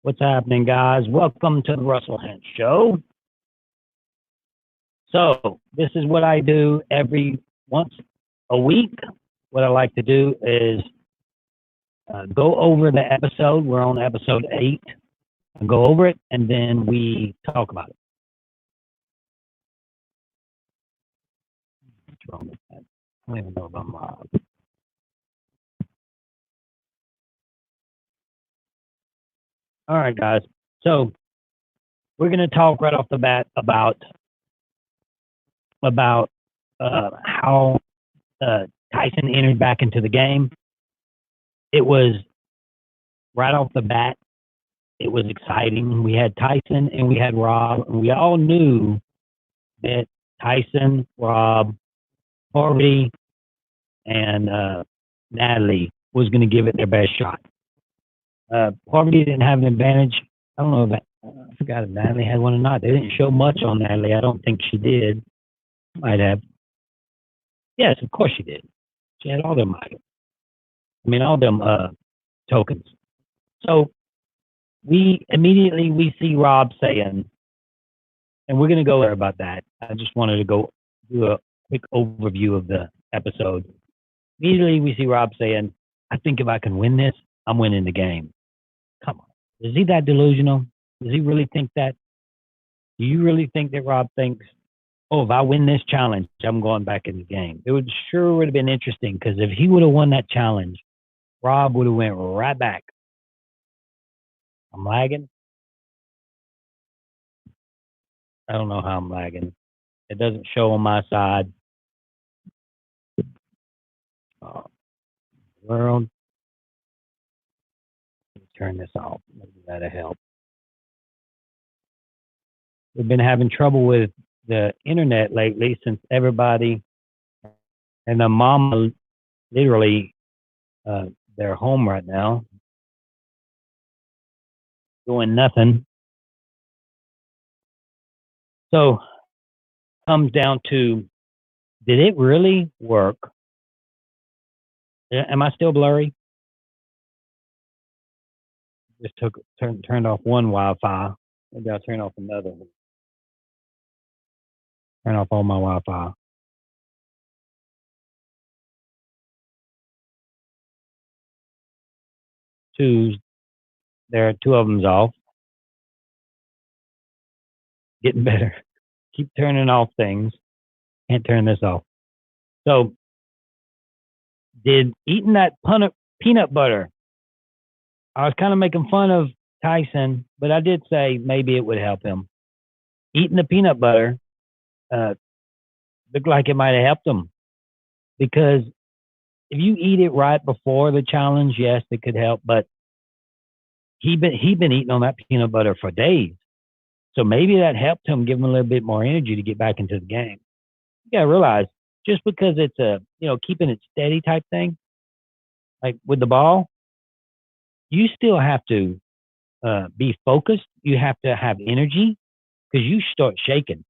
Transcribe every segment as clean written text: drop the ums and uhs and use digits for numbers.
What's happening, guys? Welcome to the Russell Hent Show. So, this is what I do every once a week. What I like to do is go over the episode. We're on episode 8. And go over it, and then we talk about it. What's wrong with that? I don't even know if I'm live. All right, guys. So, we're going to talk right off the bat about how Tyson entered back into the game. It was right off the bat. It was exciting. We had Tyson and we had Rob, and we all knew that Tyson, Rob, Harvey, and Natalie was going to give it their best shot. Harvey didn't have an advantage. I don't know if I forgot if Natalie had one or not. They didn't show much on Natalie. I don't think she did. Might have. Yes, of course she did. She had all them items. All them tokens. So we see Rob saying, and we're going to go there about that. I just wanted to go do a quick overview of the episode. Immediately we see Rob saying, I think if I can win this, I'm winning the game. Come on. Is he that delusional? Does he really think that? Do you really think that Rob thinks, oh, if I win this challenge, I'm going back in the game? It would have been interesting, because if he would have won that challenge, Rob would have went right back. I'm lagging. I don't know how I'm lagging. It doesn't show on my side. World. Let me turn this off. Maybe that'll help. We've been having trouble with the internet lately, since everybody and the mama literally they're home right now doing nothing. So comes down to, did it really work? Am I still blurry? Just turned off one Wi-Fi. Maybe I'll turn off another one. Turn off all my Wi-Fi. There are 2 of them's off. Getting better. Keep turning off things. Can't turn this off. So, did eating that peanut butter, I was kind of making fun of Tyson, but I did say maybe it would help him. Eating the peanut butter looked like it might have helped him, because if you eat it right before the challenge, yes, it could help, but he'd been eating on that peanut butter for days. So maybe that helped him, give him a little bit more energy to get back into the game. You gotta realize, just because it's a, keeping it steady type thing, like with the ball, you still have to be focused. You have to have energy, because you start shaking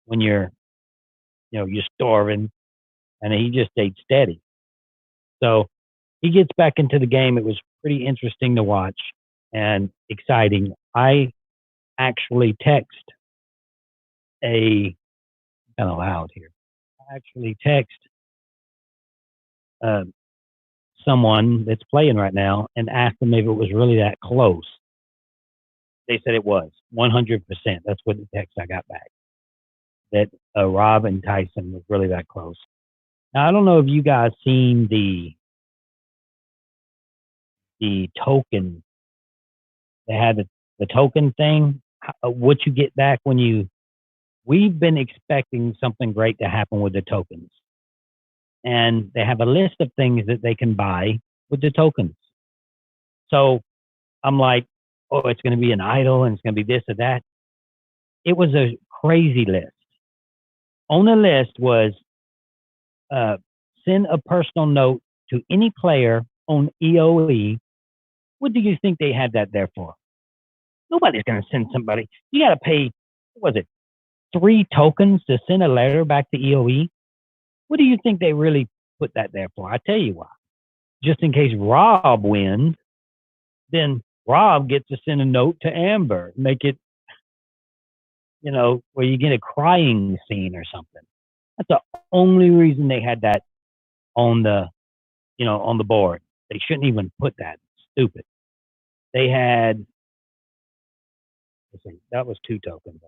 when you're starving, and he just stayed steady. So he gets back into the game. It was pretty interesting to watch and exciting. I actually text kind of loud here. I actually text someone that's playing right now and asked them if it was really that close. They said it was 100%. That's what the text I got back. That Rob and Tyson was really that close. Now, I don't know if you guys seen the token. They had the token thing. What you get back when you. We've been expecting something great to happen with the tokens, and they have a list of things that they can buy with the tokens. So I'm like, oh, it's going to be an idol, and it's going to be this or that. It was a crazy list. On the list was send a personal note to any player on EOE. What do you think they had that there for? Nobody's going to send somebody. You got to pay, what was it, 3 tokens to send a letter back to EOE? What do you think they really put that there for? I tell you why. Just in case Rob wins, then Rob gets to send a note to Amber, make it, where you get a crying scene or something. That's the only reason they had that on the board. They shouldn't even put that. Stupid. They had, let's see, that was 2 tokens.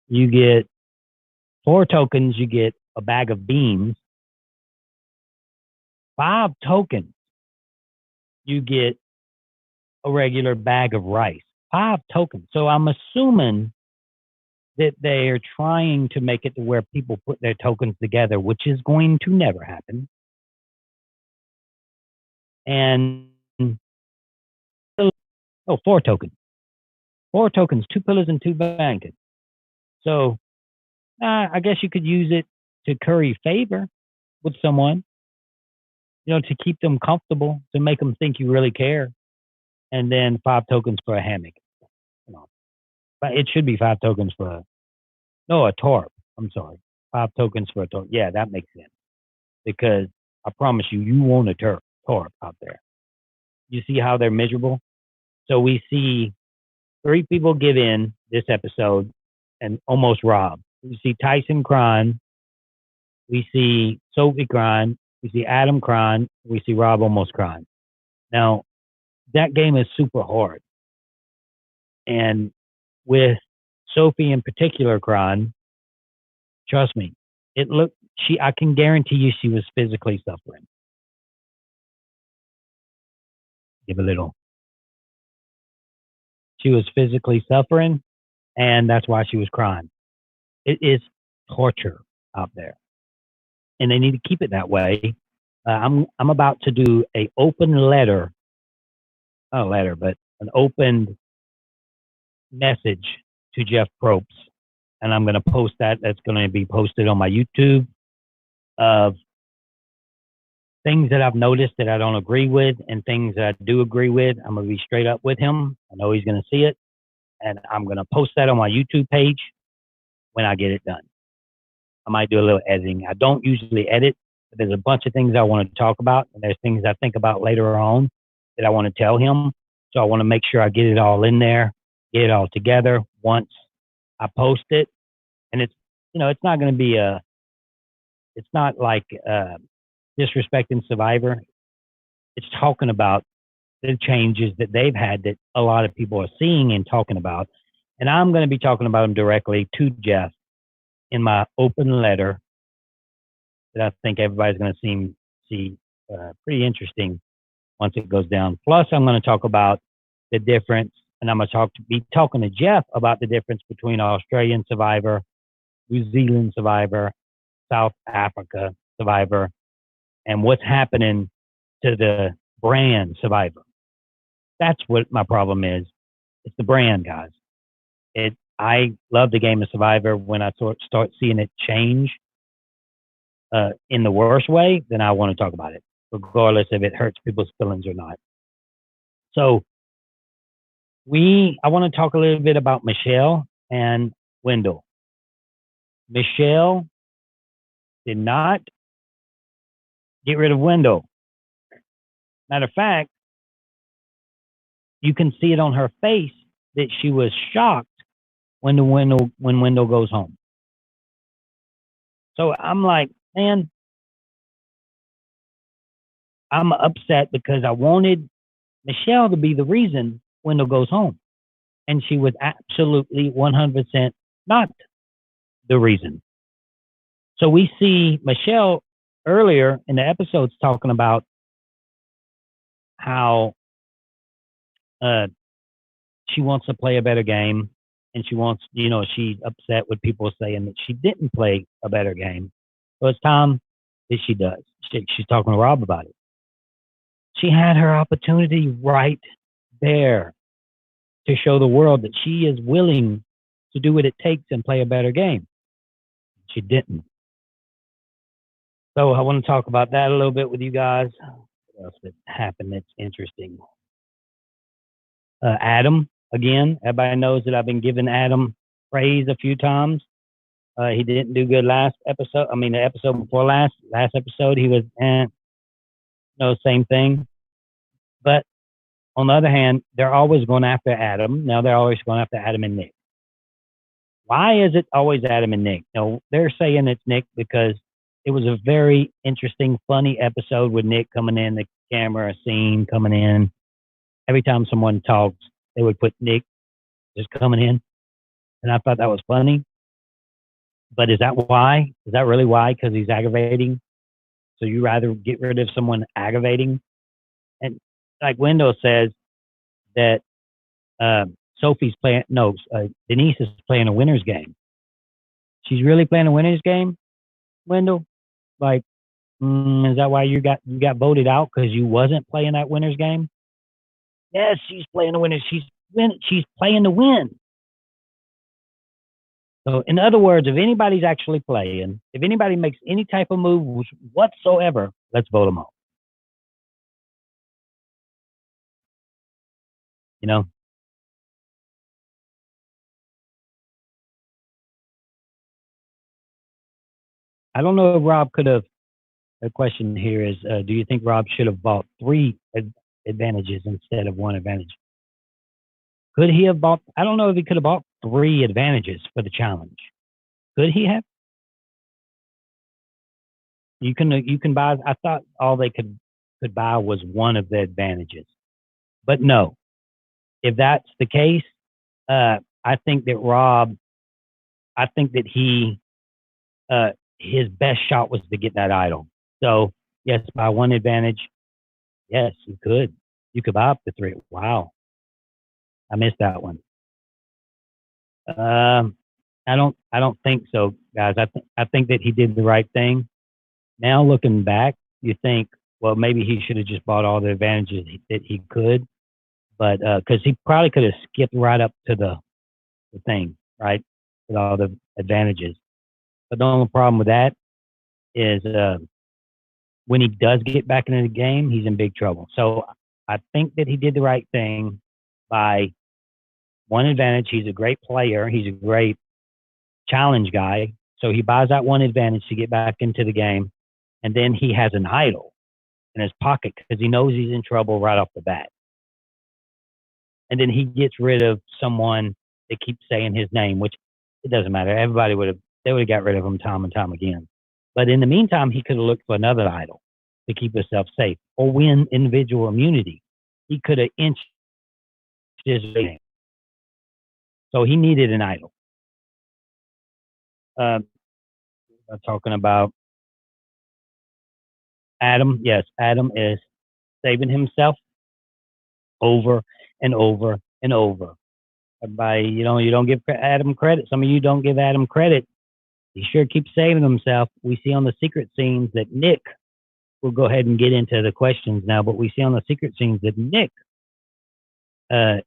You get 4 tokens, you get a bag of beans. 5 tokens, you get a regular bag of rice. 5 tokens. So I'm assuming that they are trying to make it to where people put their tokens together, which is going to never happen. And 4 tokens. 4 tokens, 2 pillars and 2 blankets. So I guess you could use it to curry favor with someone, to keep them comfortable, to make them think you really care. And then 5 tokens for a hammock. But it should be 5 tokens for a tarp. I'm sorry. 5 tokens for a tarp. Yeah, that makes sense. Because I promise you want a tarp out there. You see how they're miserable? So we see 3 people give in this episode and almost rob. We see Tyson crying. We see Sophie crying. We see Adam crying. We see Rob almost crying. Now, that game is super hard. And with Sophie in particular crying, trust me, I can guarantee you she was physically suffering. Give a little. She was physically suffering, and that's why she was crying. It is torture out there, and they need to keep it that way. I'm about to do an open letter, not a letter, but an open message to Jeff Probst, and I'm going to post that. That's going to be posted on my YouTube of things that I've noticed that I don't agree with and things that I do agree with. I'm going to be straight up with him. I know he's going to see it, and I'm going to post that on my YouTube page when I get it done. I might do a little editing. I don't usually edit, but there's a bunch of things I want to talk about, and there's things I think about later on that I want to tell him. So I want to make sure I get it all in there, get it all together once I post it. And it's not going to be it's not like disrespecting Survivor. It's talking about the changes that they've had that a lot of people are seeing and talking about. And I'm going to be talking about them directly to Jeff in my open letter that I think everybody's going to see pretty interesting once it goes down. Plus, I'm going to talk about the difference, and I'm going to be talking to Jeff about the difference between Australian Survivor, New Zealand Survivor, South Africa Survivor, and what's happening to the brand Survivor. That's what my problem is. It's the brand, guys. I love the game of Survivor. When I start seeing it change in the worst way, then I want to talk about it, regardless if it hurts people's feelings or not. So I want to talk a little bit about Michelle and Wendell. Michelle did not get rid of Wendell. Matter of fact, you can see it on her face that she was shocked when Wendell goes home. So I'm like, man, I'm upset because I wanted Michelle to be the reason Wendell goes home. And she was absolutely 100% not the reason. So we see Michelle earlier in the episodes talking about how she wants to play a better game, and she wants, she's upset with people saying that she didn't play a better game. So it's time that she does. She's talking to Rob about it. She had her opportunity right there to show the world that she is willing to do what it takes and play a better game. She didn't. So I want to talk about that a little bit with you guys. What else that happened that's interesting? Adam, again, everybody knows that I've been giving Adam praise a few times. He didn't do good last episode. I mean, the episode before last episode, he was, same thing. But on the other hand, they're always going after Adam. Now they're always going after Adam and Nick. Why is it always Adam and Nick? No, they're saying it's Nick because it was a very interesting, funny episode with Nick coming in, the camera scene coming in. Every time someone talks, they would put Nick just coming in. And I thought that was funny. But is that why? Is that really why? Because he's aggravating? So you rather get rid of someone aggravating? And like Wendell says, that Sophie's playing, no, Denise is playing a winner's game. She's really playing a winner's game, Wendell? Like, is that why you got voted out because you wasn't playing that winner's game? Yes, she's playing the winner. She's playing to win. So, in other words, if anybody's actually playing, if anybody makes any type of move whatsoever, let's vote them off. You know? I don't know if Rob could have. The question here is, do you think Rob should have bought 3 advantages instead of 1 advantage? Could he have bought? I don't know if he could have bought 3 advantages for the challenge. Could he have? You can buy. I thought all they could buy was 1 of the advantages, but no. If that's the case, I think that Rob. I think that he, his best shot was to get that idol. So yes, buy 1 advantage. Yes, you could. You could buy up to 3. Wow, I missed that one. I don't think so, guys. I think that he did the right thing. Now looking back, you think, well, maybe he should have just bought all the advantages that he could, but because he probably could have skipped right up to the thing, right, with all the advantages. But the only problem with that is when he does get back into the game, he's in big trouble. So I think that he did the right thing by 1 advantage. He's a great player. He's a great challenge guy. So he buys that 1 advantage to get back into the game. And then he has an idol in his pocket because he knows he's in trouble right off the bat. And then he gets rid of someone that keeps saying his name, which it doesn't matter. Everybody would have got rid of him time and time again. But in the meantime, he could have looked for another idol to keep himself safe or win individual immunity. He could have inched his way. So he needed an idol. I'm talking about Adam. Yes, Adam is saving himself over and over and over. Everybody, you don't give Adam credit. Some of you don't give Adam credit. He sure keeps saving himself. We see on the secret scenes that Nick, we'll go ahead and get into the questions now, but we see on the secret scenes that Nick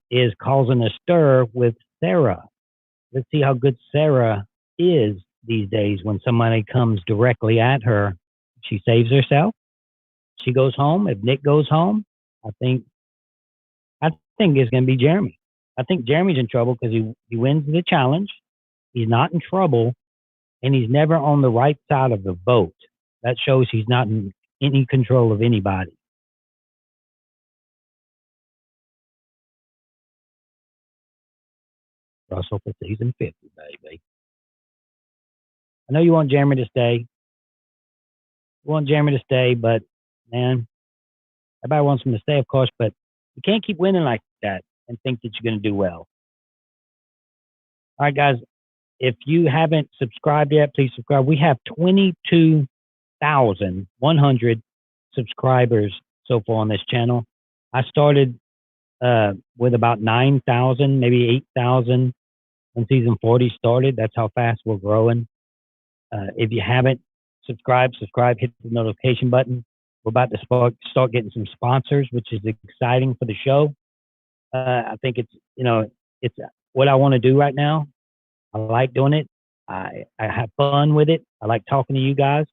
is causing a stir with Sarah. Let's see how good Sarah is these days when somebody comes directly at her. She saves herself. She goes home. If Nick goes home, I think it's going to be Jeremy. I think Jeremy's in trouble because he wins the challenge. He's not in trouble, and he's never on the right side of the vote. That shows he's not in any control of anybody. Russell for season 50, baby. I know you want Jeremy to stay. You want Jeremy to stay, but man, everybody wants him to stay, of course, but you can't keep winning like that and think that you're going to do well. All right, guys, if you haven't subscribed yet, please subscribe. We have 22,100 subscribers so far on this channel. I started with about 9,000, maybe 8,000 when season 40 started. That's how fast we're growing. If you haven't subscribed, hit the notification button. We're about to start getting some sponsors, which is exciting for the show. I think it's what I want to do right now. I like doing it. I have fun with it. I like talking to you guys.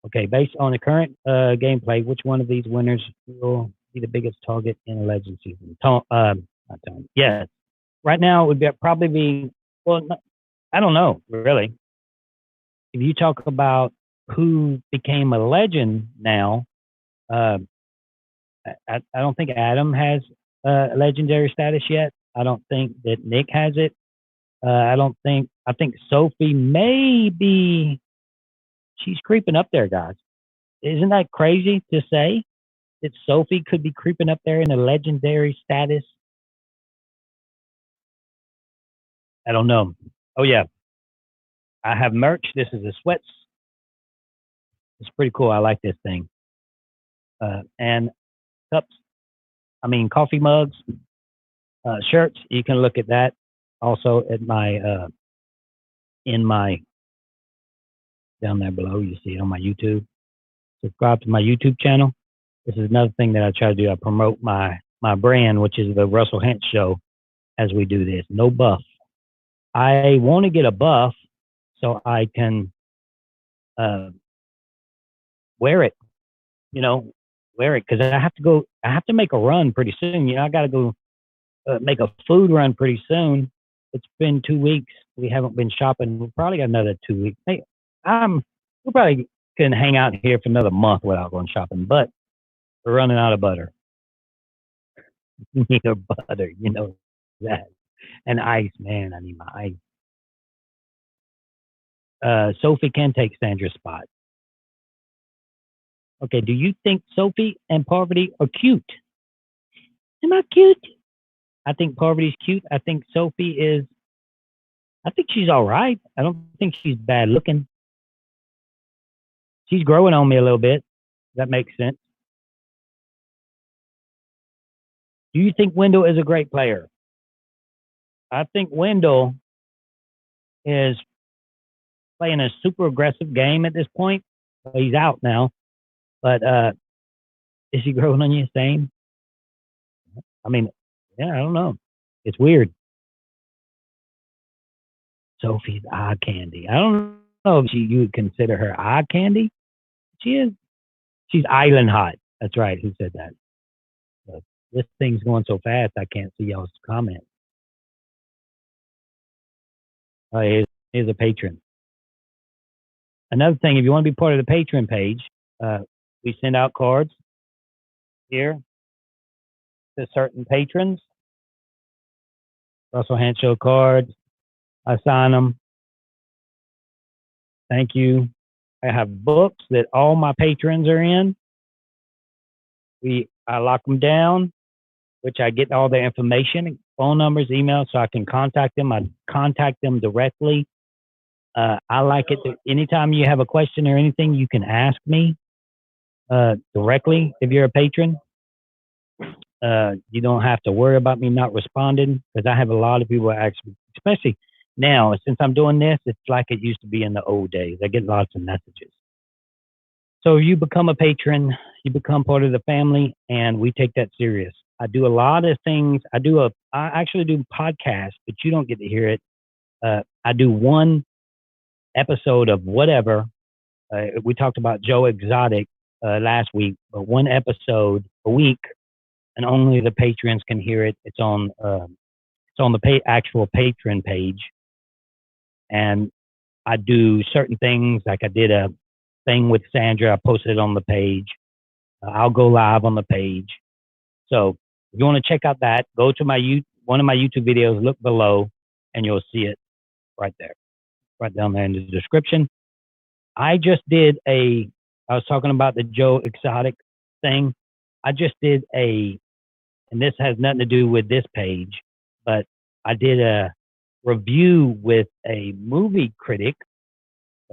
Okay, based on the current gameplay, which one of these winners will be the biggest target in a legend season? Yes. Right now, it would probably be, well, I don't know, really. If you talk about who became a legend now, Uh, I don't think Adam has legendary status yet. I don't think that Nick has it. I think Sophie maybe she's creeping up there, guys. Isn't that crazy to say that Sophie could be creeping up there in a legendary status? I don't know. Oh yeah, I have merch. This is a sweats. It's pretty cool. I like this thing. And cups. I mean coffee mugs, shirts. You can look at that also at my in my down there below. You see it on my YouTube. Subscribe to my YouTube channel. This is another thing that I try to do. I promote my brand, which is the Russell Hentz Show, as we do this. No buff. I want to get a buff so I can uh, wear it. You know, wear it because I have to go. I have to make a run pretty soon. You know, I got to go make a food run pretty soon. It's been 2 weeks. We haven't been shopping. We probably got another 2 weeks. Hey, we probably can hang out here for another month without going shopping, but we're running out of butter. Need a butter, you know that. And ice, man. I need my ice. Sophie can take Sandra's spot. Okay, do you think Sophie and Parvati are cute? Am I cute? I think Parvati's cute. I think I think she's all right. I don't think she's bad looking. She's growing on me a little bit. That makes sense. Do you think Wendell is a great player? I think Wendell is playing a super aggressive game at this point. Well, he's out now, but is he growing on you? Same. I mean, yeah, I don't know. It's weird. Sophie's eye candy. I don't know if you would consider her eye candy. She is. She's island hot. That's right. Who said that? So this thing's going so fast, I can't see y'all's comments. Oh, here's a patron. Another thing, if you want to be part of the patron page, we send out cards here to certain patrons. Russell Hentz Show cards. I sign them. Thank you. I have books that all my patrons are in. I lock them down, which I get all their information, phone numbers, emails, so I can contact them. I contact them directly. I like it. Anytime you have a question or anything, you can ask me directly if you're a patron. You don't have to worry about me not responding because I have a lot of people actually, especially now, since I'm doing this, it's like it used to be in the old days. I get lots of messages. So you become a patron, you become part of the family, and we take that serious. I do a lot of things. I actually do podcasts, but you don't get to hear it. I do one episode of whatever. We talked about Joe Exotic last week, but one episode a week, and only the patrons can hear it. It's on the actual patron page, and I do certain things. Like I did a thing with Sandra. I posted it on the page. I'll go live on the page. So if you want to check out that, go to one of my YouTube videos, look below, and you'll see it right there, right down there in the description. I was talking about the Joe Exotic thing. I just did and this has nothing to do with this page, but I did a review with a movie critic.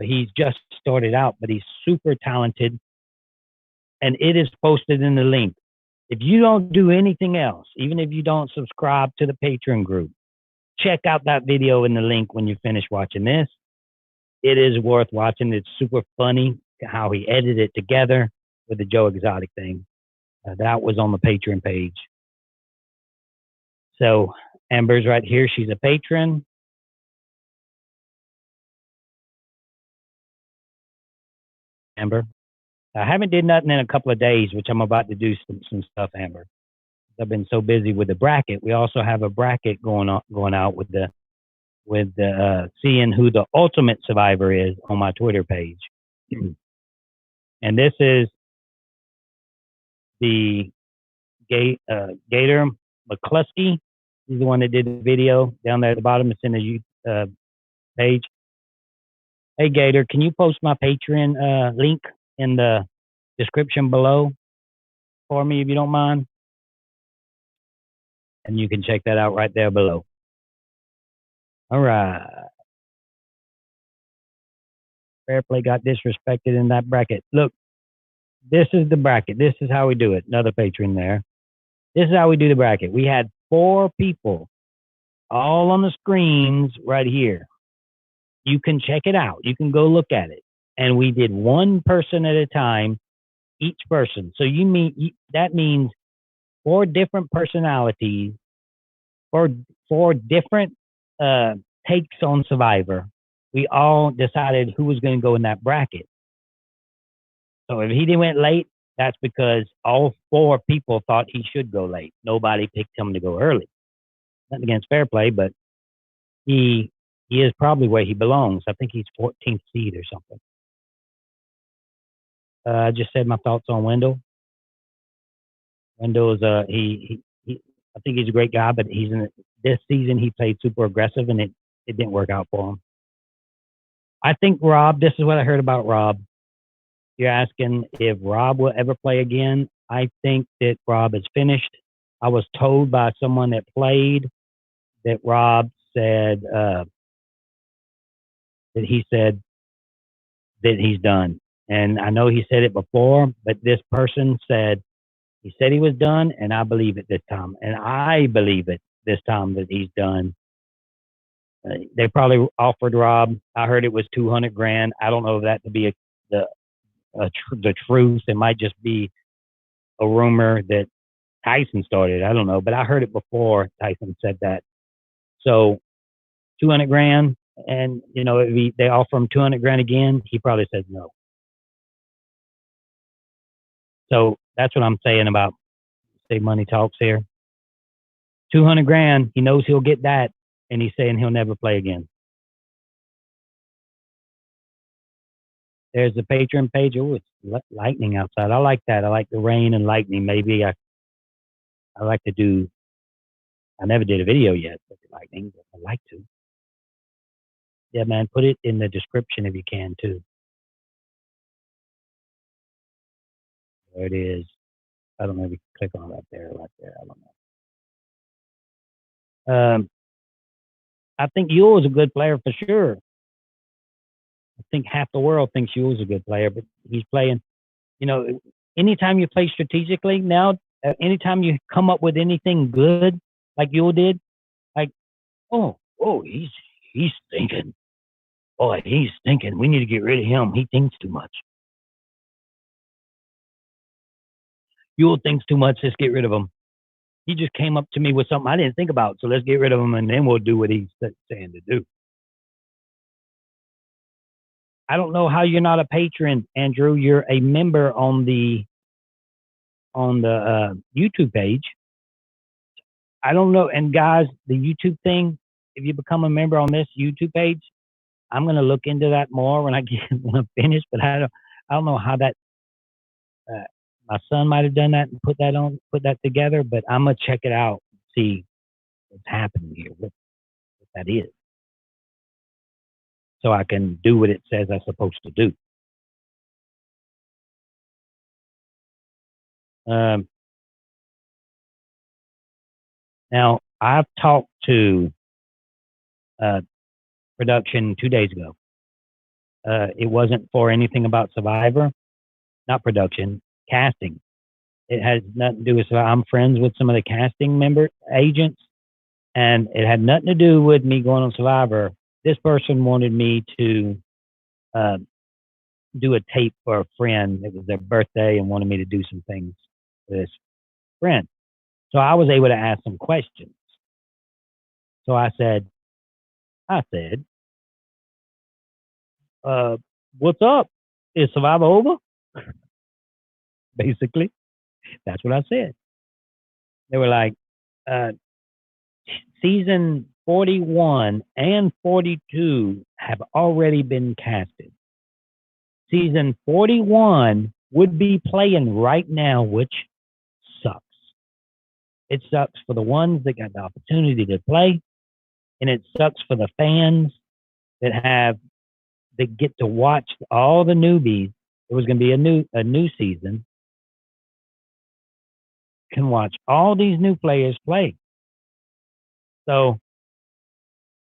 He's just started out, but he's super talented, and it is posted in the link. If you don't do anything else, even if you don't subscribe to the Patreon group, check out that video in the link when you finish watching this. It is worth watching. It's super funny how he edited it together with the Joe Exotic thing. That was on the Patreon page. So Amber's right here. She's a patron. Amber. I haven't did nothing in a couple of days, which I'm about to do some stuff, Amber. I've been so busy with the bracket. We also have a bracket going out with seeing who the ultimate survivor is on my Twitter page. And this is the Gator McCluskey. He's the one that did the video down there at the bottom. It's in the page. Hey, Gator, can you post my Patreon link in the description below for me, if you don't mind? And you can check that out right there below. All right. Fair play got disrespected in that bracket. Look, this is the bracket. This is how we do it. Another Patreon there. This is how we do the bracket. We had 4 people all on the screens right here. You can check it out. You can go look at it. And we did one person at a time, each person. So that means 4 different personalities, 4 different takes on Survivor. We all decided who was going to go in that bracket. So if he went late, that's because all 4 people thought he should go late. Nobody picked him to go early. Nothing against fair play, but he is probably where he belongs. I think he's 14th seed or something. I just said my thoughts on Wendell. Wendell is he I think he's a great guy, but this season he played super aggressive and it didn't work out for him. I think Rob, this is what I heard about Rob. You're asking if Rob will ever play again. I think that Rob is finished. I was told by someone that played that Rob said that he said that he's done. And I know he said it before, but this person said, he said he was done, and I believe it this time. And I believe it this time that he's done. They probably offered Rob, I heard it was $200,000. I don't know if that to be the truth. It might just be a rumor that Tyson started. I don't know, but I heard it before Tyson said that. So $200,000, and if they offer him $200,000 again, he probably says no. So that's what I'm saying about say money talks here. $200,000, he knows he'll get that, and he's saying he'll never play again. There's the Patreon page. Oh, it's lightning outside. I like that. I like the rain and lightning. Maybe I like to do. I never did a video yet with the lightning, but I'd like to. Yeah, man, put it in the description if you can too. There it is. I don't know if you can click on it right there. I don't know. I think Yule is a good player for sure. I think half the world thinks Yule's a good player, but he's playing. Anytime you play strategically now, anytime you come up with anything good like Yule did, like, he's thinking. Boy, he's thinking. We need to get rid of him. He thinks too much. Yule thinks too much. Let's get rid of him. He just came up to me with something I didn't think about, so let's get rid of him, and then we'll do what he's saying to do. I don't know how you're not a patron, Andrew. You're a member on the YouTube page. I don't know. And guys, the YouTube thing, if you become a member on this YouTube page, I'm gonna look into that more when I'm finished. But I don't know how that. My son might have done that and put that together. But I'm gonna check it out, see what's happening here, what that is, so I can do what it says I'm supposed to do. Now, I've talked to production 2 days ago. It wasn't for anything about Survivor, not production, casting. It has nothing to do with Survivor. I'm friends with some of the casting agents, and it had nothing to do with me going on Survivor. This person wanted me to do a tape for a friend. It was their birthday and wanted me to do some things for this friend. So I was able to ask some questions. So I said, what's up? Is Survivor over? Basically, that's what I said. They were like, season 41 and 42 have already been casted. Season 41 would be playing right now, which It sucks for the ones that got the opportunity to play, and it sucks for the fans that get to watch all the newbies. It was going to be a new season. Can watch all these new players play. So,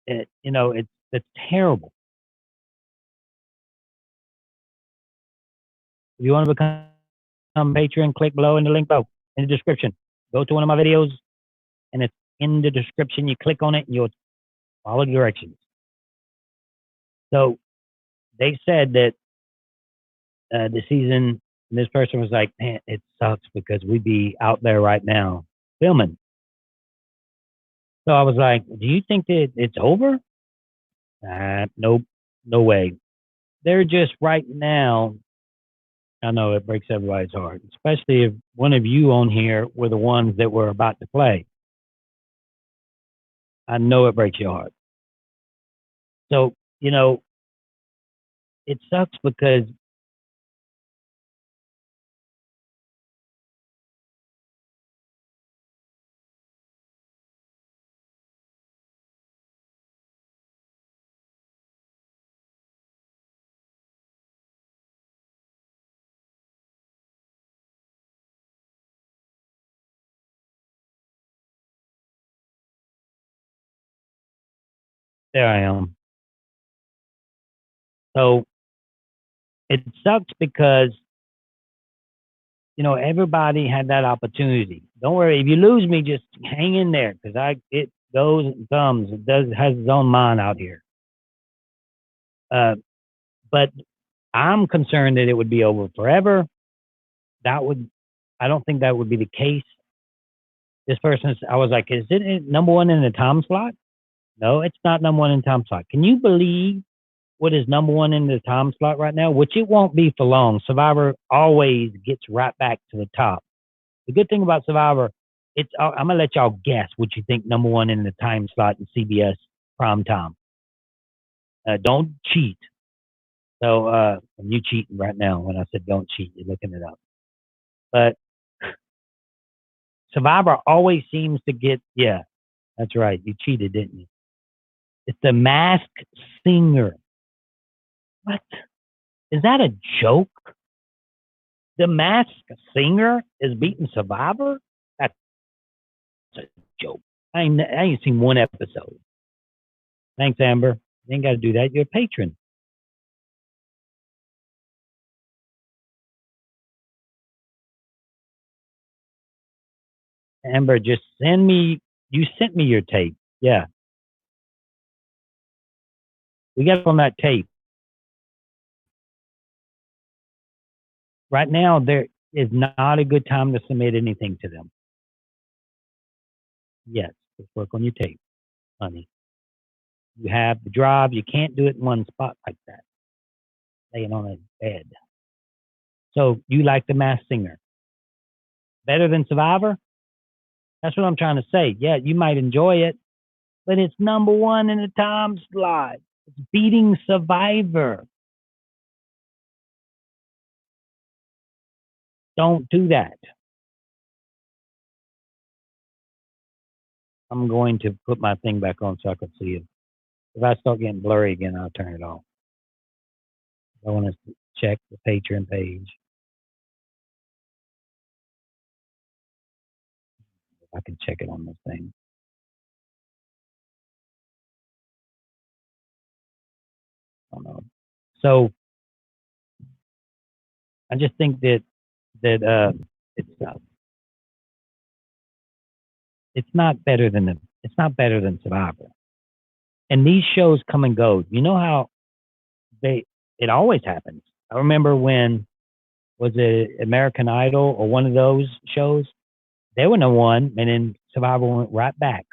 it's terrible. If you want to become Patreon, click below in the link below in the description. Go to one of my videos, and it's in the description. You click on it, and you'll follow directions. So they said that the season, this person was like, man, it sucks because we'd be out there right now filming. So I was like, do you think that it's over? Nope, no way. They're just right now. I know it breaks everybody's heart, especially if one of you on here were the ones that were about to play. I know it breaks your heart. So, it sucks because there I am. So it sucks because, everybody had that opportunity. Don't worry. If you lose me, just hang in there because it goes and comes. It has its own mind out here. But I'm concerned that it would be over forever. I don't think that would be the case. This person, I was like, is it number one in the time slot? No, it's not number one in the time slot. Can you believe what is number one in the time slot right now? Which it won't be for long. Survivor always gets right back to the top. The good thing about Survivor, I'm gonna let y'all guess what you think number one in the time slot in CBS prime time. Don't cheat. So you cheating right now when I said don't cheat. You're looking it up. But Survivor always seems to get, yeah, that's right. You cheated, didn't you? It's the Masked Singer. What? Is that a joke? The Masked Singer is beating Survivor? That's a joke. I ain't seen one episode. Thanks, Amber. You ain't got to do that. You're a patron. Amber, just you sent me your tape. Yeah. We got it on that tape. Right now, there is not a good time to submit anything to them. Yes, let's work on your tape, honey. You have the drive. You can't do it in one spot like that, laying on a bed. So you like the Masked Singer better than Survivor? That's what I'm trying to say. Yeah, you might enjoy it, but it's number one in the time slot. It's beating Survivor. Don't do that. I'm going to put my thing back on so I can see it. If I start getting blurry again, I'll turn it off. I want to check the Patreon page. I can check it on this thing. I don't know. So I just think that it's not better than Survivor. And these shows come and go. You know how it always happens. I remember when was it American Idol or one of those shows? They were number one, and then Survivor went right back.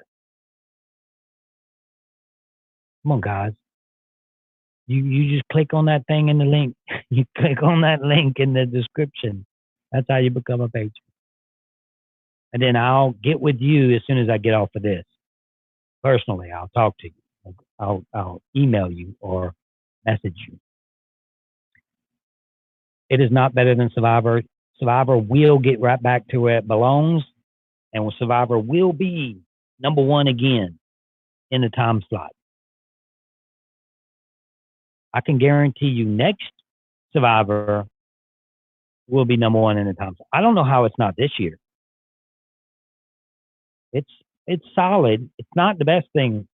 Come on, guys. You just click on that thing in the link. You click on that link in the description. That's how you become a patron. And then I'll get with you as soon as I get off of this. Personally, I'll talk to you. I'll email you or message you. It is not better than Survivor. Survivor will get right back to where it belongs. and Survivor will be number one again in the time slot. I can guarantee you next Survivor will be number one in the time slot. I don't know how it's not this year. It's solid. It's not the best thing,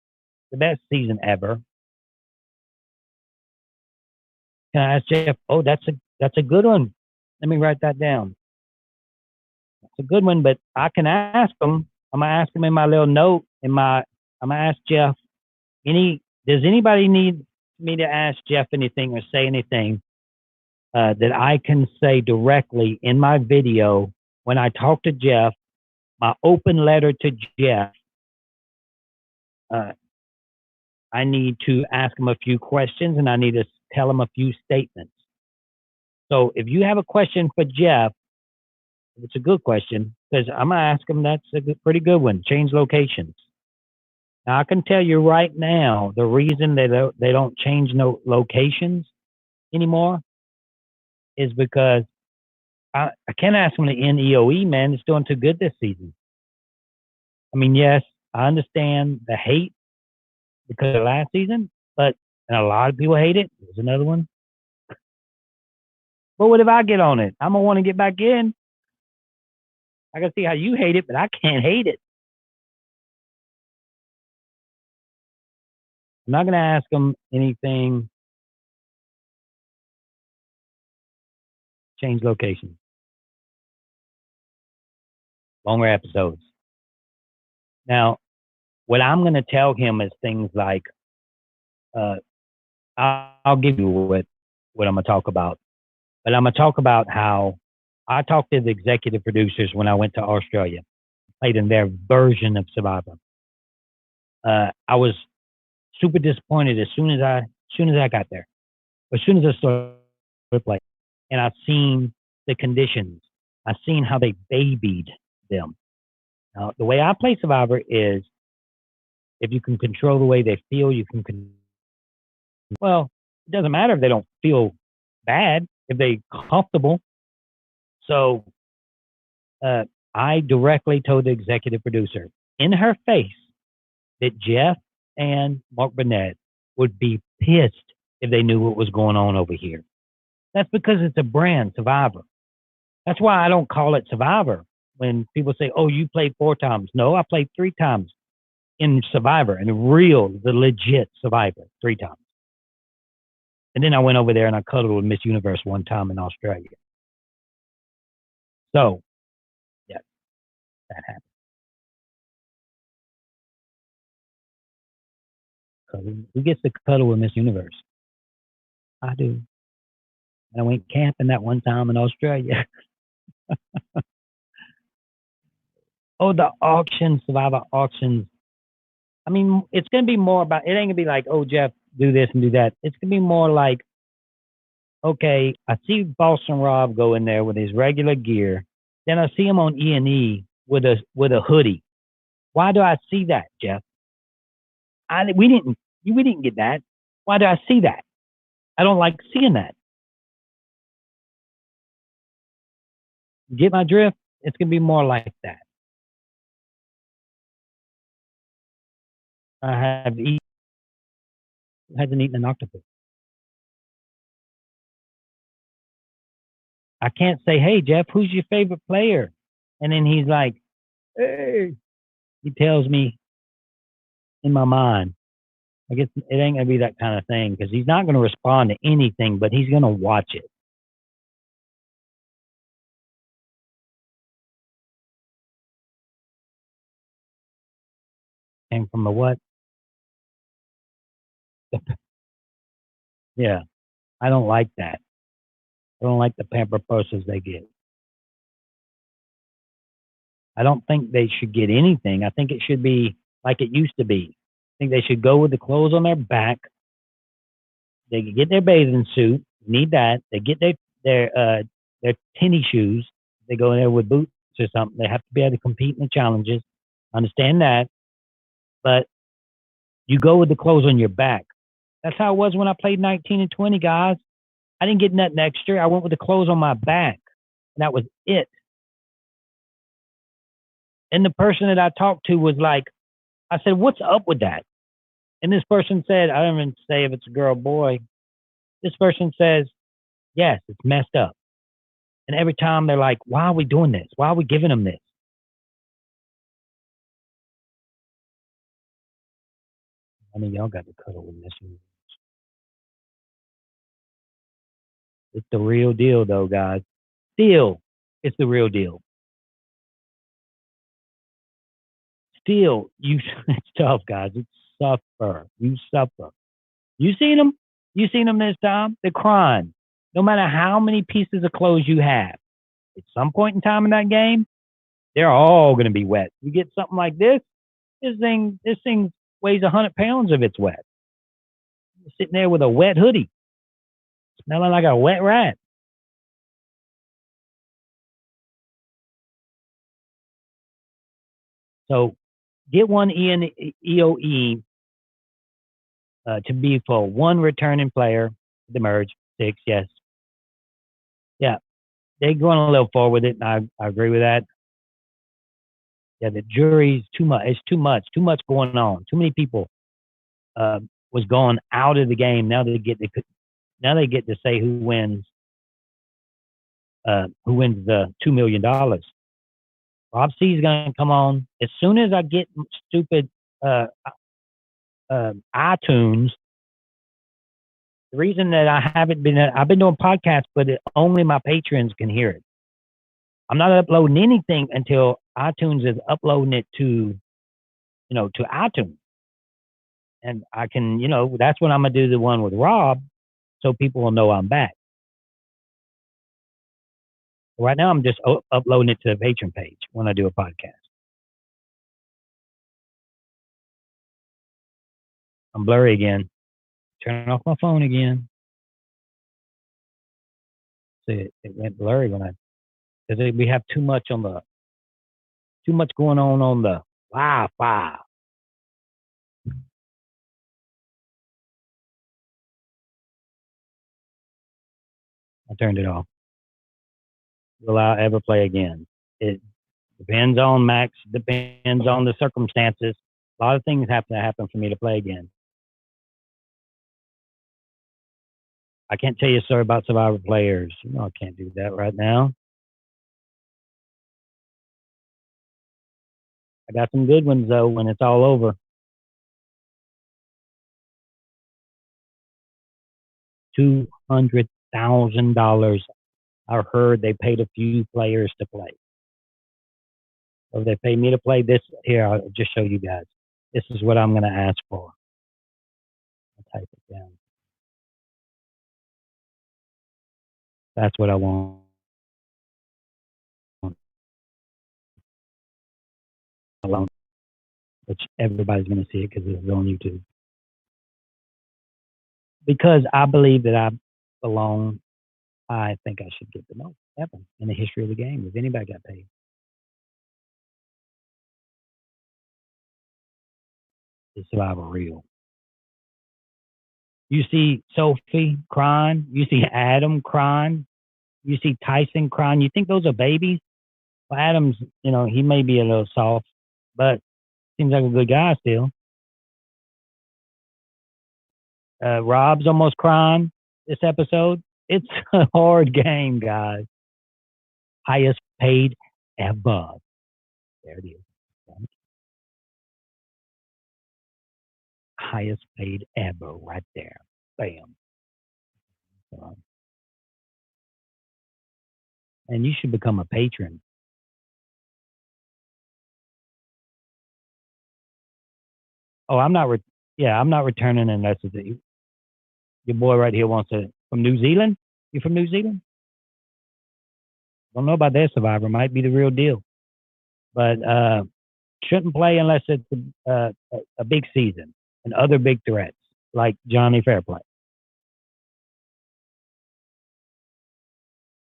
the best season ever. Can I ask Jeff? Oh, that's a good one. Let me write that down. That's a good one, but I can ask him. I'm gonna ask him in my little note. I'm gonna ask Jeff. Does anybody need me to ask Jeff anything or say anything that I can say directly in my video when I talk to Jeff? My open letter to Jeff. I need to ask him a few questions and I need to tell him a few statements. So if you have a question for Jeff, if it's a good question, because I'm gonna ask him, that's a pretty good one. Change locations. Now I can tell you right now the reason they don't change no locations anymore is because I can't ask them to end EOE, man. It's doing too good this season. I mean, yes, I understand the hate because of last season, but and a lot of people hate it. There's another one. But what if I get on it? I'm gonna want to get back in. I can see how you hate it, but I can't hate it. I'm not gonna ask them anything. Change location. Longer episodes. Now, what I'm gonna tell him is things like, I'll give you what I'm gonna talk about, but I'm gonna talk about how I talked to the executive producers when I went to Australia, played in their version of Survivor. I was super disappointed as soon as I got there, as soon as I started playing, and I've seen the conditions. I've seen how they babied them. Now, the way I play Survivor is, if you can control the way they feel, you can. Well, it doesn't matter if they don't feel bad, if they're comfortable. So I directly told the executive producer in her face that Jeff and Mark Burnett would be pissed if they knew what was going on over here. That's because it's a brand, Survivor. That's why I don't call it Survivor. When people say, oh, you played 4 times. No, I played 3 times in Survivor, in the legit Survivor, 3 times. And then I went over there and I cuddled with Miss Universe 1 time in Australia. So, yeah, that happened. Who gets to cuddle with Miss Universe? I do. And I went camping that 1 time in Australia. Oh, the auctions, Survivor auctions. I mean, it's going to be more about, it ain't going to be like, oh, Jeff, do this and do that. It's going to be more like, okay, I see Boston Rob go in there with his regular gear. Then I see him on E&E with a hoodie. Why do I see that, Jeff? We didn't get that. Why do I see that? I don't like seeing that. Get my drift? It's going to be more like that. I hasn't eaten an octopus. I can't say, hey, Jeff, who's your favorite player? And then he's like, hey, he tells me in my mind. I guess it ain't going to be that kind of thing because he's not going to respond to anything, but he's going to watch it. Came from the what? Yeah, I don't like that. I don't like the pamper purses they get. I don't think they should get anything. I think it should be like it used to be. I think they should go with the clothes on their back. They can get their bathing suit. Need that. They get their tennis shoes. They go in there with boots or something. They have to be able to compete in the challenges. Understand that. But you go with the clothes on your back. That's how it was when I played 19 and 20, guys. I didn't get nothing extra. I went with the clothes on my back. And that was it. And the person that I talked to was like, I said, what's up with that? And this person said, I don't even say if it's a girl or boy. This person says, yes, it's messed up. And every time they're like, why are we doing this? Why are we giving them this? I mean, y'all got to cuddle with this one. It's the real deal, though, guys. Still, it's the real deal. Still, you it's tough, guys. It's suffer. You suffer. You seen them? You seen them this time? They're crying. No matter how many pieces of clothes you have, at some point in time in that game, they're all going to be wet. You get something like this. This thing weighs 100 pounds if it's wet. You're sitting there with a wet hoodie, smelling like a wet rat. So get one EOE to be for one returning player. The merge 6, yes, yeah. They're going a little forward with it, and I agree with that. Yeah, the jury's too much. It's too much. Too much going on. Too many people was going out of the game. Now they get to say who wins the $2 million. Rob C is going to come on as soon as I get stupid uh, iTunes. The reason that I've been doing podcasts, but only my patrons can hear it. I'm not uploading anything until iTunes is uploading it to iTunes. And I can, that's when I'm going to do the one with Rob so people will know I'm back. Right now, I'm just uploading it to the patron page when I do a podcast. I'm blurry again. Turn off my phone again. See, it went blurry because we have too much going on the Wi-Fi. I turned it off. Will I ever play again? It depends on Max. Depends on the circumstances. A lot of things have to happen for me to play again. I can't tell you a story about Survivor players. I can't do that right now. I got some good ones though when it's all over. $200,000. I heard they paid a few players to play. So if they pay me to play this, here, I'll just show you guys. This is what I'm going to ask for. I'll type it down. That's what I want. Alone, which everybody's going to see it because it's on YouTube. Because I believe that I belong, I think I should get the most ever in the history of the game if anybody got paid. It's Survivor real. You see Sophie crying. You see Adam crying. You see Tyson crying. You think those are babies? Well, Adam's, he may be a little soft, but seems like a good guy still. Rob's almost crying this episode. It's a hard game, guys. Highest paid ever. There it is. Highest paid ever right there. Bam. And you should become a patron. Oh, I'm not. I'm not returning unless it's your boy right here wants to from New Zealand. You from New Zealand? Don't know about their Survivor. Might be the real deal, but shouldn't play unless it's a big season and other big threats like Johnny Fairplay.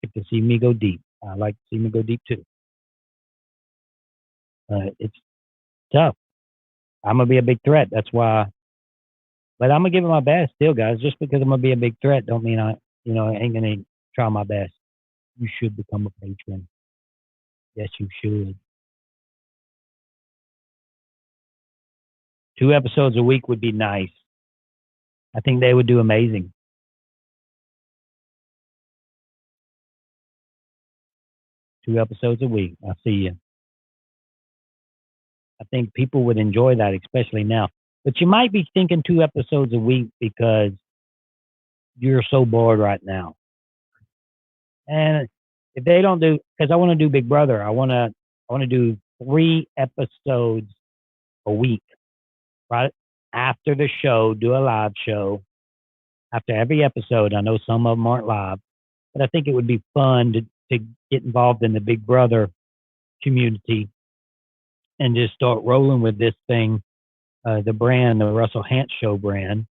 Like to see me go deep. I like to see me go deep too. It's tough. I'm gonna be a big threat. That's why. But I'm gonna give it my best still, guys. Just because I'm gonna be a big threat, don't mean I ain't gonna try my best. You should become a patron. Yes, you should. 2 episodes a week would be nice. I think they would do amazing. 2 episodes a week. I see you. I think people would enjoy that, especially now. But you might be thinking 2 episodes a week because you're so bored right now. And if they don't do, because I want to do Big Brother, I want to do 3 episodes a week, right after the show. Do a live show after every episode. I know some of them aren't live, but I think it would be fun to get involved in the Big Brother community and just start rolling with this thing, the brand, the Russell Hantz Show brand.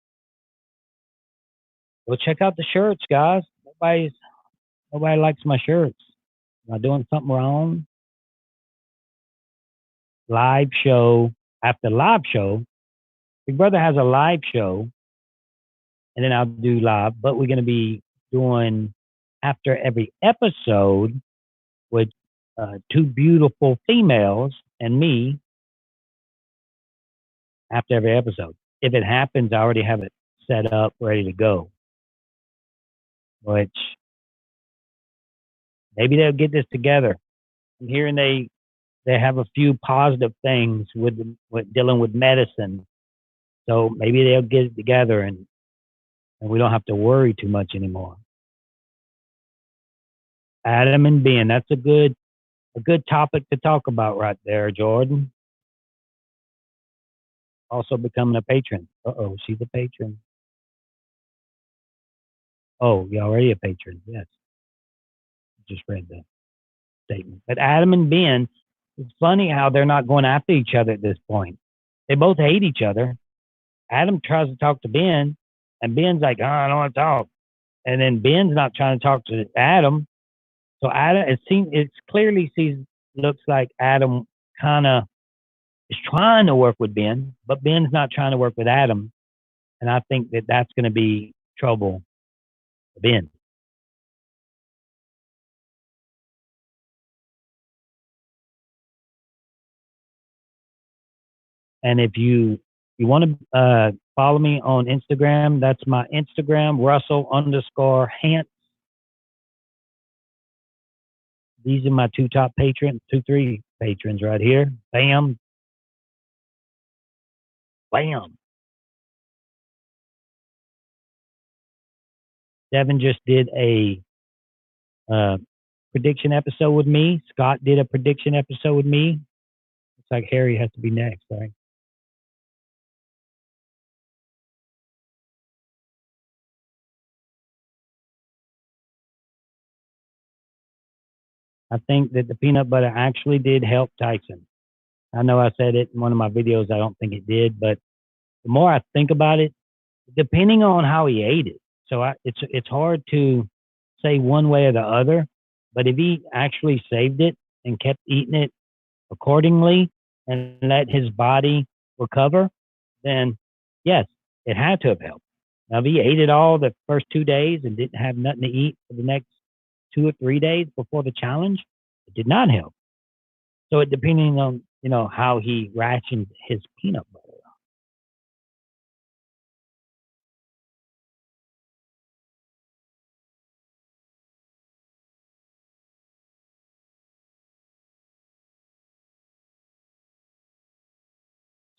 Go check out the shirts, guys. Nobody likes my shirts. Am I doing something wrong? Live show. After live show, Big Brother has a live show, and then I'll do live, but we're going to be doing after every episode with 2 beautiful females and me after every episode. If it happens, I already have it set up, ready to go. Which maybe they'll get this together. I'm hearing they have a few positive things with dealing with medicine, so maybe they'll get it together and we don't have to worry too much anymore. Adam and Ben, that's a good topic to talk about right there, Jordan. Also becoming a patron. She's a patron. Oh, you're already a patron. Yes. Just read the statement. But Adam and Ben, it's funny how they're not going after each other at this point. They both hate each other. Adam tries to talk to Ben, and Ben's like, oh, I don't want to talk. And then Ben's not trying to talk to Adam. So Adam, it clearly looks like Adam kind of is trying to work with Ben, but Ben's not trying to work with Adam. And I think that's going to be trouble for Ben. And if you want to follow me on Instagram, that's my Instagram, Russell_Hantz. These are my 2 top patrons, 3 patrons right here. Bam. Bam. Devin just did a prediction episode with me. Scott did a prediction episode with me. Looks like Harry has to be next, right? I think that the peanut butter actually did help Tyson. I know I said it in one of my videos. I don't think it did, but the more I think about it, depending on how he ate it, so it's hard to say one way or the other. But if he actually saved it and kept eating it accordingly and let his body recover, then yes, it had to have helped. Now, if he ate it all the first 2 days and didn't have nothing to eat for the next 2 or 3 days before the challenge, it did not help. So it depending on, how he rationed his peanut butter.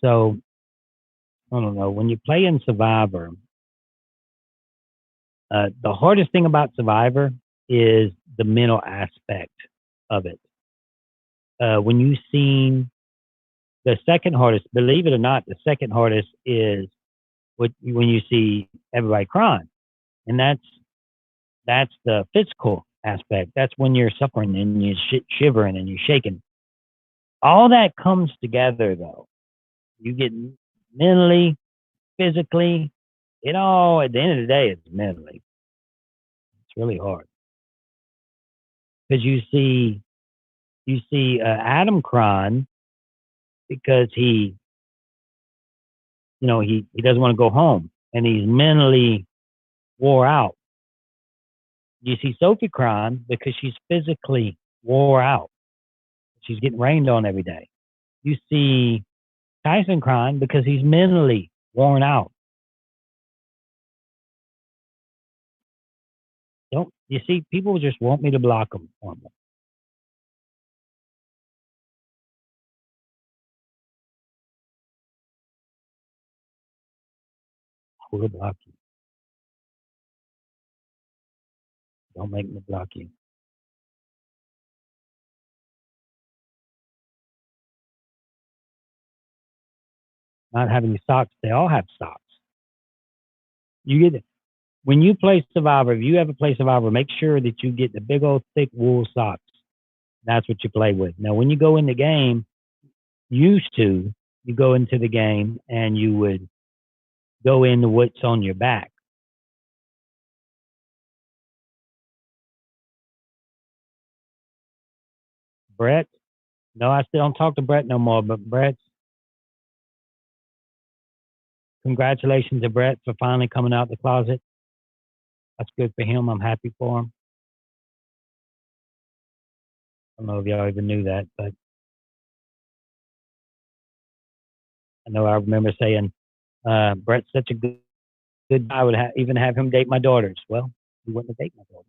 So I don't know. When you play in Survivor, the hardest thing about Survivor is the mental aspect of it. When you've seen the second hardest, believe it or not, the second hardest is when you see everybody crying, and that's the physical aspect. That's when you're suffering and you're shivering and you're shaking. All that comes together, though. You get mentally, physically, it all, at the end of the day, it's mentally. It's really hard. Because you see Adam crying because he doesn't want to go home and he's mentally wore out. You see Sophie crying because she's physically wore out. She's getting rained on every day. You see Tyson crying because he's mentally worn out. Don't you see? People just want me to block them for them. I will block you. Don't make me block you. Not having socks. They all have socks. You get it. When you play Survivor, if you ever play Survivor, make sure that you get the big old thick wool socks. That's what you play with. Now, when you go in the game, you go into the game and you would go into what's on your back. Brett, no, I still don't talk to Brett no more, but Brett, congratulations to Brett for finally coming out the closet. That's good for him. I'm happy for him. I don't know if y'all even knew that, but I know I remember saying, Brett's such a good guy, I would even have him date my daughters. Well, he wouldn't date my daughters.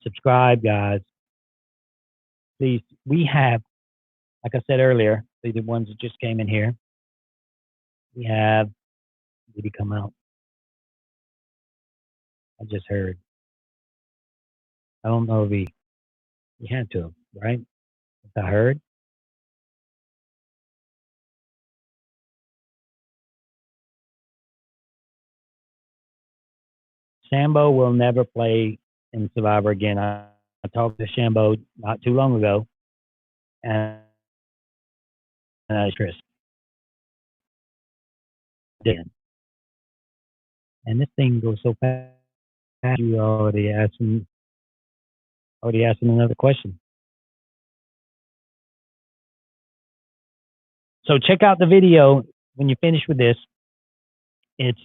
Subscribe, guys. Please, we have, like I said earlier, the ones that just came in here, we have, did he come out? I just heard. I don't know if he had to, right? If I heard. Sambo will never play in Survivor again. I talked to Shambo not too long ago, and Chris did. And this thing goes so fast. You already asked him another question. So check out the video when you finish with this. It's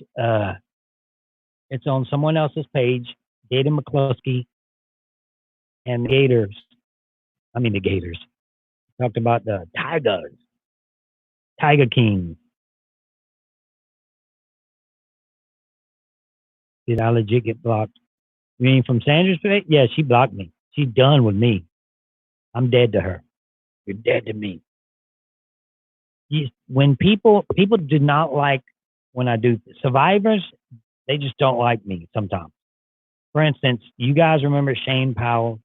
on someone else's page, Gator McCluskey and the Gators. I mean the Gators. Talked about the Tigers, Tiger King. Did I legit get blocked? You mean from Sandra's page? Yeah, she blocked me. She's done with me. I'm dead to her. You're dead to me. When people do not like when I do survivors, they just don't like me sometimes. For instance, you guys remember Shane Powell?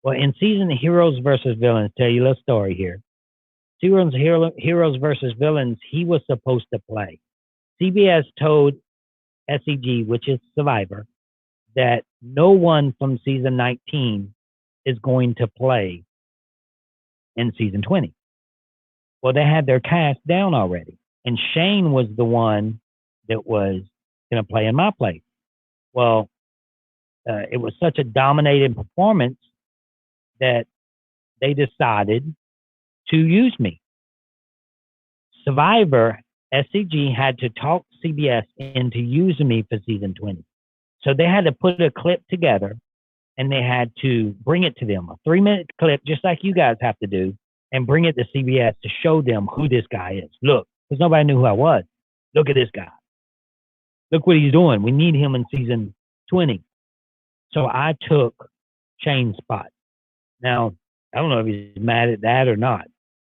Well, in season Heroes versus Villains, tell you a little story here. Season Heroes versus Villains, he was supposed to play. CBS told SEG, which is Survivor, that no one from season 19 is going to play in season 20. Well, they had their cast down already, and Shane was the one that was going to play in my place. Well, it was such a dominating performance that they decided to use me. Survivor, SCG had to talk CBS into using me for season 20. So they had to put a clip together and they had to bring it to them, a 3-minute clip, just like you guys have to do, and bring it to CBS to show them who this guy is. Look, because nobody knew who I was. Look at this guy. Look what he's doing. We need him in season 20. So I took Shane's spot. Now, I don't know if he's mad at that or not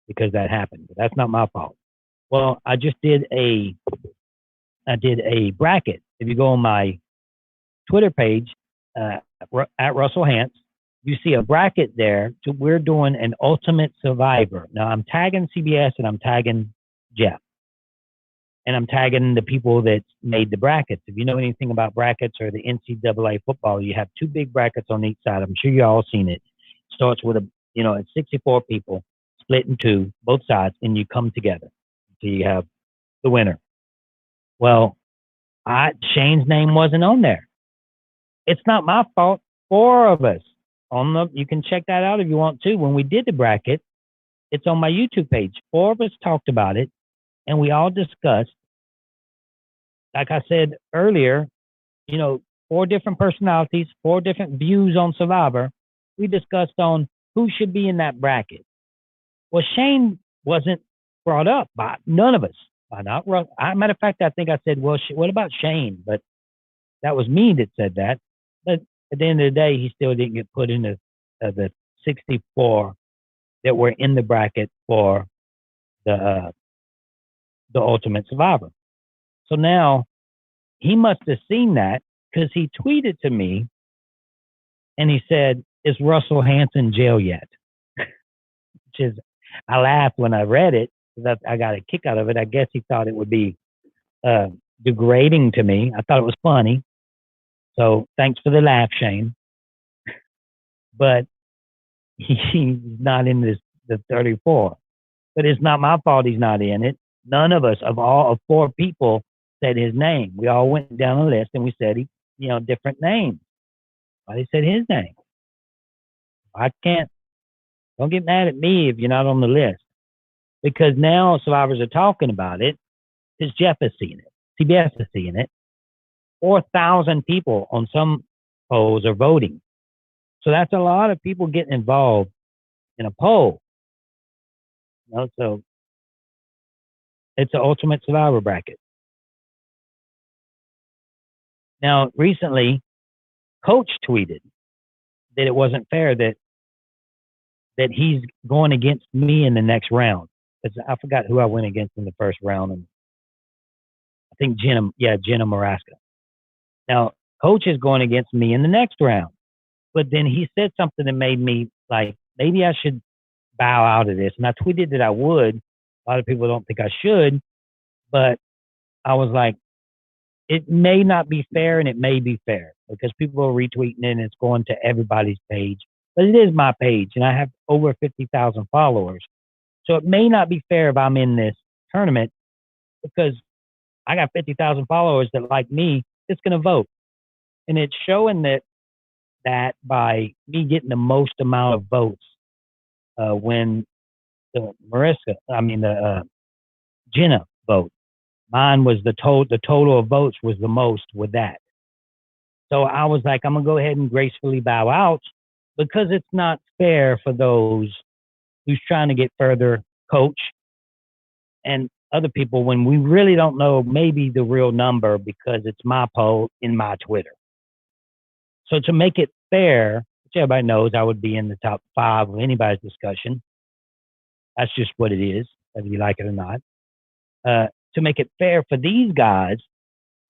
because that happened, but that's not my fault. Well, I just did a bracket. If you go on my Twitter page, at Russell Hance, you see a bracket there. We're doing an Ultimate Survivor. Now, I'm tagging CBS and I'm tagging Jeff. And I'm tagging the people that made the brackets. If you know anything about brackets or the NCAA football, you have 2 big brackets on each side. I'm sure you all seen it. Starts with it's 64 people split in 2, both sides, and you come together. So you have the winner. Well, Shane's name wasn't on there. It's not my fault. 4 of us you can check that out if you want to. When we did the bracket, it's on my YouTube page. 4 of us talked about it, and we all discussed, like I said earlier, 4 different personalities, 4 different views on Survivor. We discussed on who should be in that bracket. Well, Shane wasn't brought up by none of us. By not matter of fact, I think I said, well, what about Shane? But that was me that said that. But at the end of the day, he still didn't get put into the 64 that were in the bracket for the Ultimate Survivor. So now he must have seen that because he tweeted to me and he said, "Is Russell Hanson jail yet?" Which is, I laughed when I read it because I got a kick out of it. I guess he thought it would be degrading to me. I thought it was funny. So thanks for the laugh, Shane. But he's not in the 34. But it's not my fault he's not in it. None of us, of 4 people, said his name. We all went down the list and we said different names. But he said his name. I can't. Don't get mad at me if you're not on the list. Because now survivors are talking about it because Jeff has seen it. CBS has seen it. 4,000 people on some polls are voting. So that's a lot of people getting involved in a poll. So it's an Ultimate Survivor bracket. Now, recently, Coach tweeted that it wasn't fair that he's going against me in the next round. Because I forgot who I went against in the first round. And I think Jenna Maraska. Now, Coach is going against me in the next round. But then he said something that made me like, maybe I should bow out of this. And I tweeted that I would. A lot of people don't think I should. But I was like, it may not be fair and it may be fair because people are retweeting it and it's going to everybody's page. But it is my page and I have over 50,000 followers. So it may not be fair if I'm in this tournament because I got 50,000 followers that like me, it's going to vote. And it's showing that by me getting the most amount of votes when the Jenna vote. Mine was the total of votes was the most with that. So I was like, I'm going to go ahead and gracefully bow out because it's not fair for those who's trying to get further, Coach, and other people when we really don't know maybe the real number because it's my poll in my Twitter. So to make it fair, which everybody knows I would be in the top 5 of anybody's discussion. That's just what it is, whether you like it or not. To make it fair for these guys,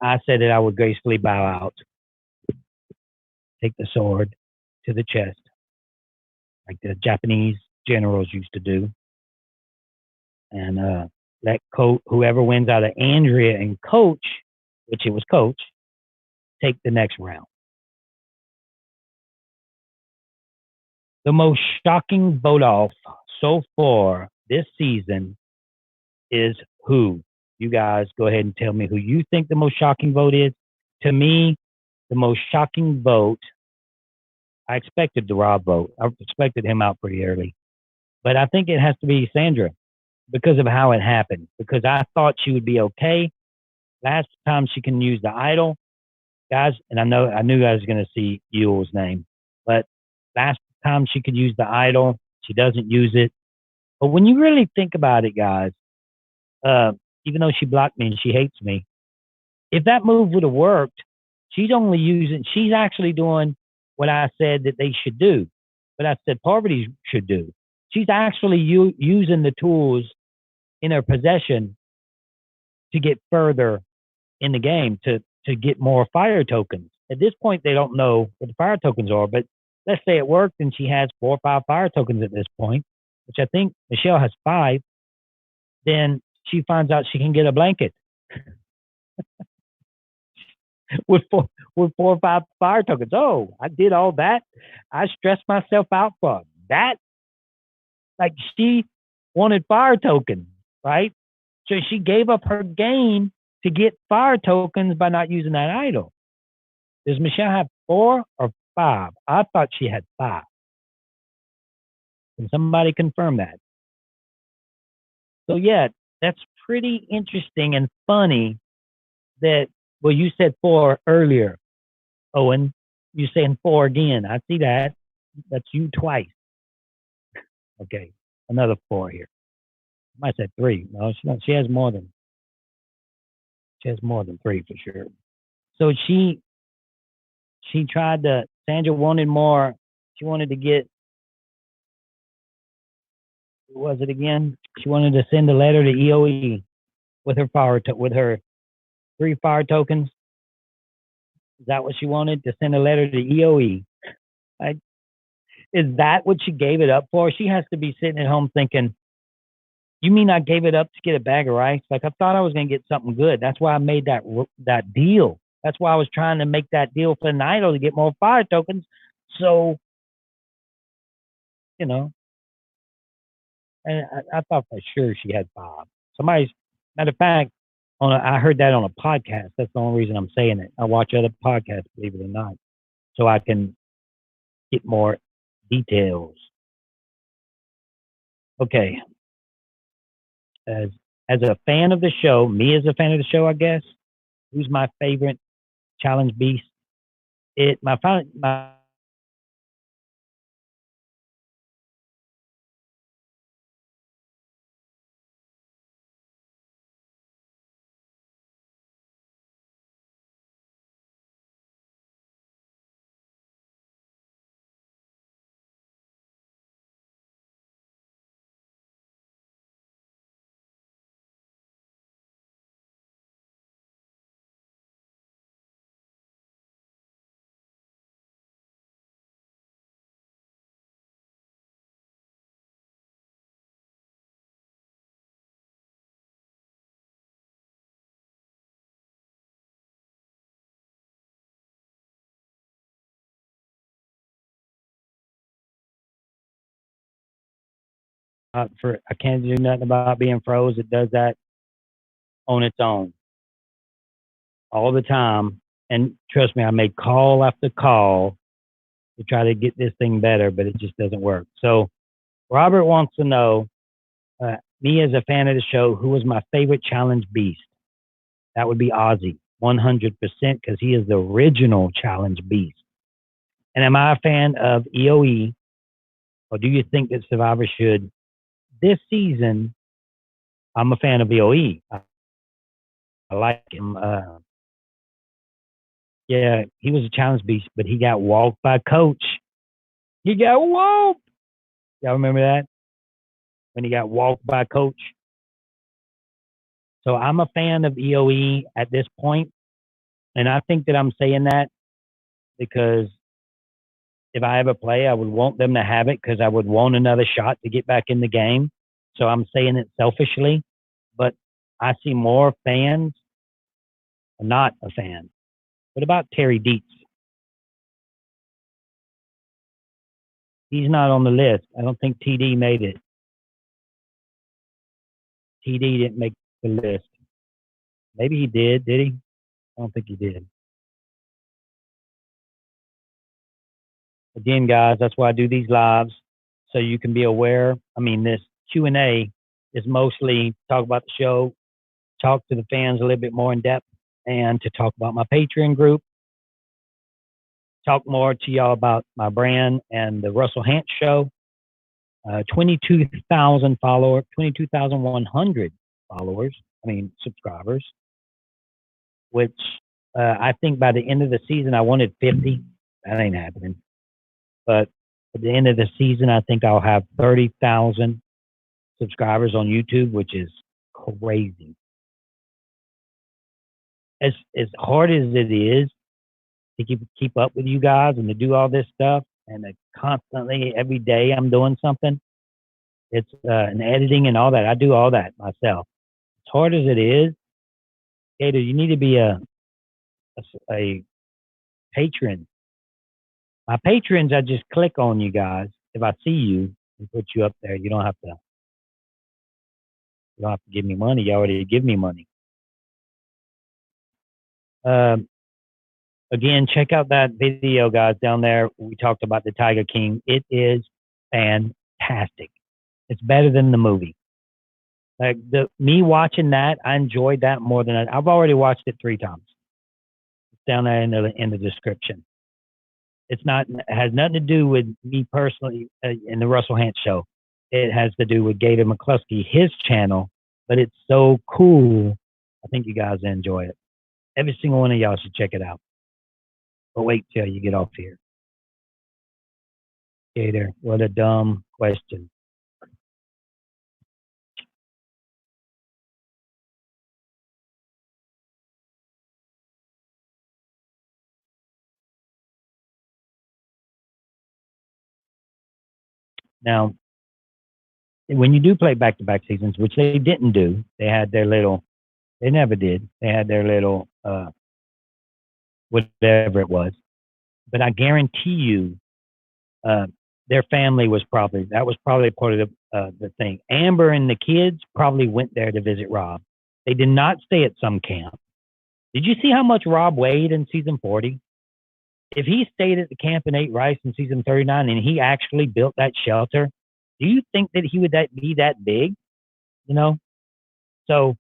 I said that I would gracefully bow out, take the sword to the chest, like the Japanese generals used to do, and let whoever wins out of Andrea and Coach, which it was Coach, take the next round. The most shocking vote off so far this season is who? You guys go ahead and tell me who you think the most shocking vote is. To me, the most shocking vote, I expected the Rob vote. I expected him out pretty early. But I think it has to be Sandra because of how it happened. Because I thought she would be okay. Last time she can use the idol, guys, and I knew I was going to see Yule's name. But last time she could use the idol, she doesn't use it. But when you really think about it, guys, even though she blocked me and she hates me, if that move would have worked, she's actually doing what I said that they should do, what I said Parvati should do. She's actually using the tools in her possession to get further in the game, to get more fire tokens. At this point, they don't know what the fire tokens are, but let's say it worked and she has 4 or 5 fire tokens at this point, which I think Michelle has 5, then she finds out she can get a blanket with 4 or 5 fire tokens. Oh, I did all that. I stressed myself out for that. Like she wanted fire tokens, right? So she gave up her game to get fire tokens by not using that idol. Does Michelle have 4 or 5? I thought she had 5. Can somebody confirm that? So yeah, that's pretty interesting and funny that, well, you said 4 earlier, Owen. You're saying 4 again. I see that. That's you twice. Okay, another 4 here. I might say 3. No, she has more than 3 for sure. So she tried to. Sandra wanted more. She wanted to get. What was it again? She wanted to send a letter to EOE with her with her 3 fire tokens. Is that what she wanted, to send a letter to EOE? Is that what she gave it up for? She has to be sitting at home thinking, "You mean I gave it up to get a bag of rice? Like, I thought I was going to get something good. That's why I made that deal. That's why I was trying to make that deal for Nido to get more fire tokens. So, you know, and I thought for sure she had 5. Matter of fact, I heard that on a podcast. That's the only reason I'm saying it. I watch other podcasts, believe it or not, so I can get more details. Okay. As a fan of the show, me as a fan of the show, I guess, who's my favorite challenge beast? My I can't do nothing about being froze. It does that on its own all the time. And trust me, I made call after call to try to get this thing better, but it just doesn't work. So Robert wants to know, me as a fan of the show, who was my favorite challenge beast? That would be Ozzy, 100%, because he is the original challenge beast. And am I a fan of EOE, or do you think that Survivor should? This season, I'm a fan of EOE. I like him. Yeah, he was a challenge beast, but he got walked by Coach. He got walked. Y'all remember that? When he got walked by Coach? So I'm a fan of EOE at this point, and I think that I'm saying that because if I ever play, I would want them to have it because I would want another shot to get back in the game. So I'm saying it selfishly, but I see more fans. I'm not a fan. What about Terry Dietz? He's not on the list. I don't think TD made it. TD didn't make the list. Maybe he did he? I don't think he did. Again, guys, that's why I do these lives, so you can be aware. I mean, this Q&A is mostly talk about the show, talk to the fans a little bit more in depth, and to talk about my Patreon group, talk more to y'all about my brand and the Russell Hance Show. 22,000 followers, 22,100 followers, subscribers, which I think by the end of the season, I wanted 50. That ain't happening. But at the end of the season, I think I'll have 30,000 subscribers on YouTube, which is crazy. As hard as it is to keep up with you guys and to do all this stuff, and constantly every day I'm doing something. It's and editing and all that. I do all that myself. As hard as it is, Gator, you need to be a patron. My patrons, I just click on you guys. If I see you and put you up there, you don't have to give me money. You already give me money. Again, check out that video, guys, down there. We talked about the Tiger King. It is fantastic. It's better than the movie. Like me watching that, I enjoyed that more than I've already watched it 3 times. It's down there in the description. It's not, it has nothing to do with me personally in the Russell Hantz show. It has to do with Gator McCluskey, his channel, but it's so cool. I think you guys enjoy it. Every single one of y'all should check it out. But wait till you get off here. Gator, what a dumb question. Now, when you do play back-to-back seasons, which they didn't do, they had their little, they never did. They had their little, whatever it was. But I guarantee you, their family was probably, that was probably part of the thing. Amber and the kids probably went there to visit Rob. They did not stay at some camp. Did you see how much Rob weighed in season 40? If he stayed at the camp and ate rice in season 39 and he actually built that shelter, do you think that he would be that big? You know? So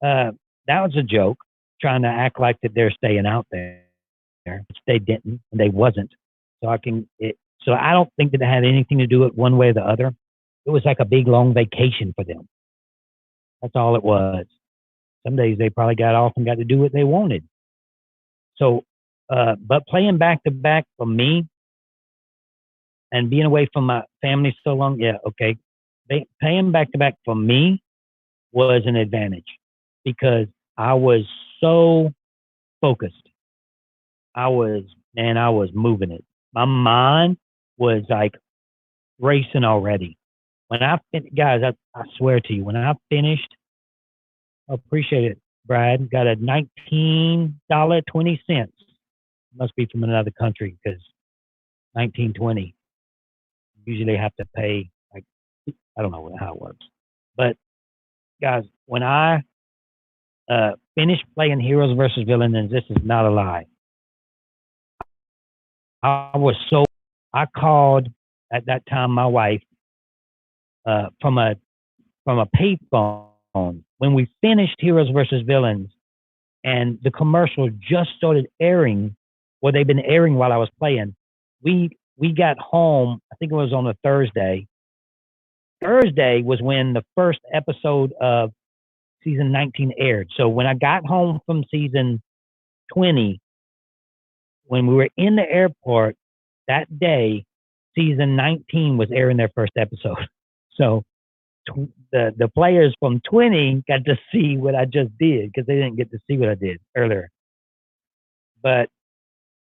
that was a joke, trying to act like that they're staying out there, which they didn't, and they wasn't. So so I don't think that it had anything to do with one way or the other. It was like a big long vacation for them. That's all it was. Some days they probably got off and got to do what they wanted. So, but playing back to back for me and being away from my family so long, yeah, okay. Playing back to back for me was an advantage because I was so focused. I was moving it. My mind was like racing already. When guys, I swear to you, when I finished, I appreciate it, Brad. Got a $19.20. Must be from another country because 19.20. Usually have to pay like, I don't know how it works. But guys, when I finished playing Heroes versus Villains, and this is not a lie, I called at that time my wife from a payphone when we finished Heroes versus Villains, and the commercial just started airing. Well, they've been airing while I was playing. We got home. I think it was on a Thursday. Thursday was when the first episode of season 19 aired. So when I got home from season 20, when we were in the airport that day, season 19 was airing their first episode. So the players from 20 got to see what I just did because they didn't get to see what I did earlier. But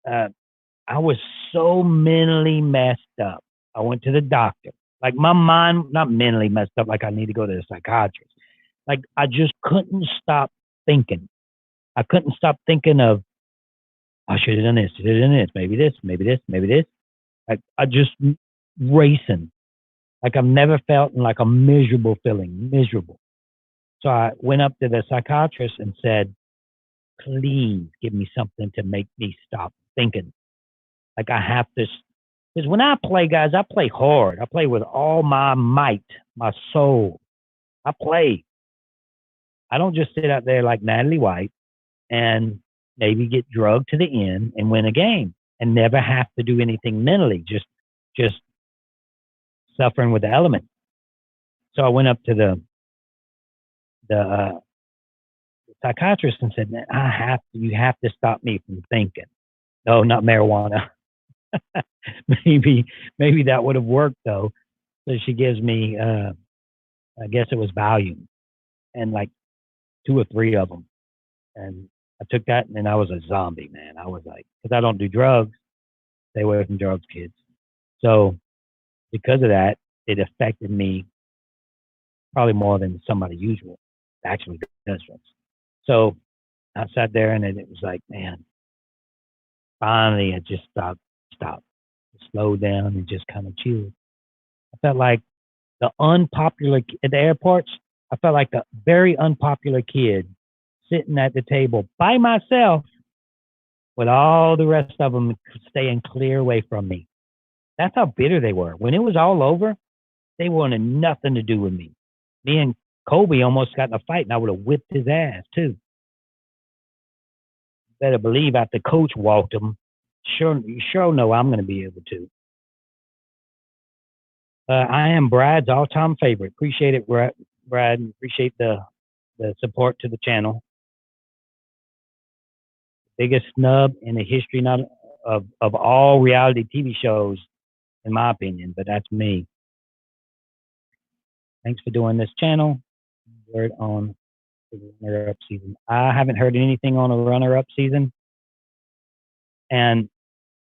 I was so mentally messed up. I went to the doctor. Like my mind, not mentally messed up, like I need to go to the psychiatrist. Like I just couldn't stop thinking. I couldn't stop thinking of, I should have done this, maybe this, maybe this, maybe this. Like I just racing. Like I've never felt in like a miserable feeling, miserable. So I went up to the psychiatrist and said, please give me something to make me stop thinking. Like I have to, because when I play, guys, I play hard. I play with all my might, my soul. I play. I don't just sit out there like Natalie White and maybe get drugged to the end and win a game and never have to do anything mentally, just suffering with the elements. So I went up to the psychiatrist and said, man, you have to stop me from thinking. No, not marijuana. maybe that would have worked though. So she gives me, I guess it was Valium and like 2 or 3 of them. And I took that and then I was a zombie, man. I was like, because I don't do drugs. Stay away from drugs, kids. So because of that, it affected me probably more than somebody usual actually does drugs. So I sat there and it was like, man, finally I just stopped, slowed down and just kind of chilled. I felt like the unpopular at the airports. I felt like the very unpopular kid sitting at the table by myself with all the rest of them staying clear away from me. That's how bitter they were. When it was all over, they wanted nothing to do with me. Me and Kobe almost got in a fight, and I would have whipped his ass too. Better believe after Coach walked him, you sure know I'm going to be able to. I am Brad's all-time favorite. Appreciate it, Brad. Appreciate the support to the channel. Biggest snub in the history not of all reality TV shows, in my opinion, but that's me. Thanks for doing this channel. Word on the runner-up season. I haven't heard anything on a runner-up season, and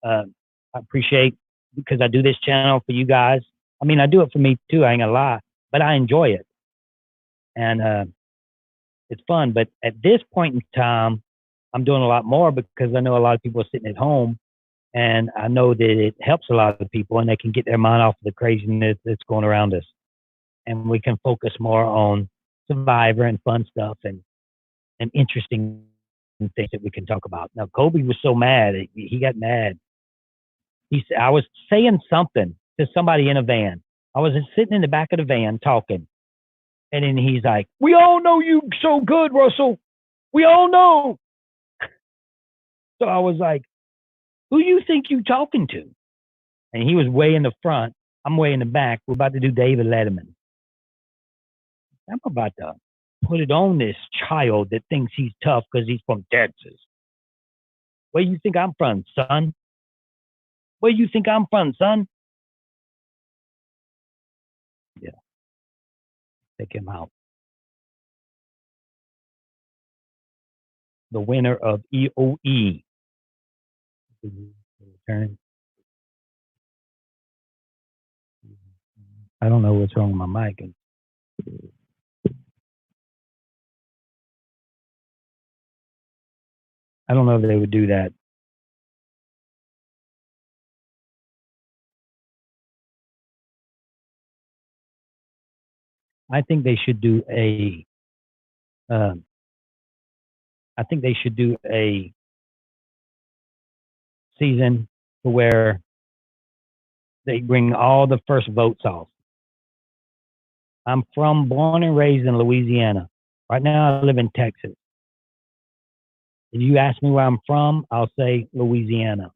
I appreciate because I do this channel for you guys. I mean, I do it for me too. I ain't gonna lie, but I enjoy it, and it's fun. But at this point in time, I'm doing a lot more because I know a lot of people are sitting at home, and I know that it helps a lot of people, and they can get their mind off of the craziness that's going around us, and we can focus more on Survivor and fun stuff and interesting things that we can talk about. Now, Kobe was so mad; he got mad. He said, I was saying something to somebody in a van. I was sitting in the back of the van talking. And then he's like, we all know you so good, Russell. We all know. So I was like, who you think you talking to? And he was way in the front. I'm way in the back. We're about to do David Letterman. I'm about to put it on this child that thinks he's tough because he's from Texas. Where you think I'm from, son? Where you think I'm from, son? Yeah. Take him out. The winner of EOE. Return. I don't know what's wrong with my mic. I don't know if they would do that. I think they should do a. I think they should do a season where they bring all the first votes off. I'm born and raised in Louisiana. Right now, I live in Texas. If you ask me where I'm from, I'll say Louisiana.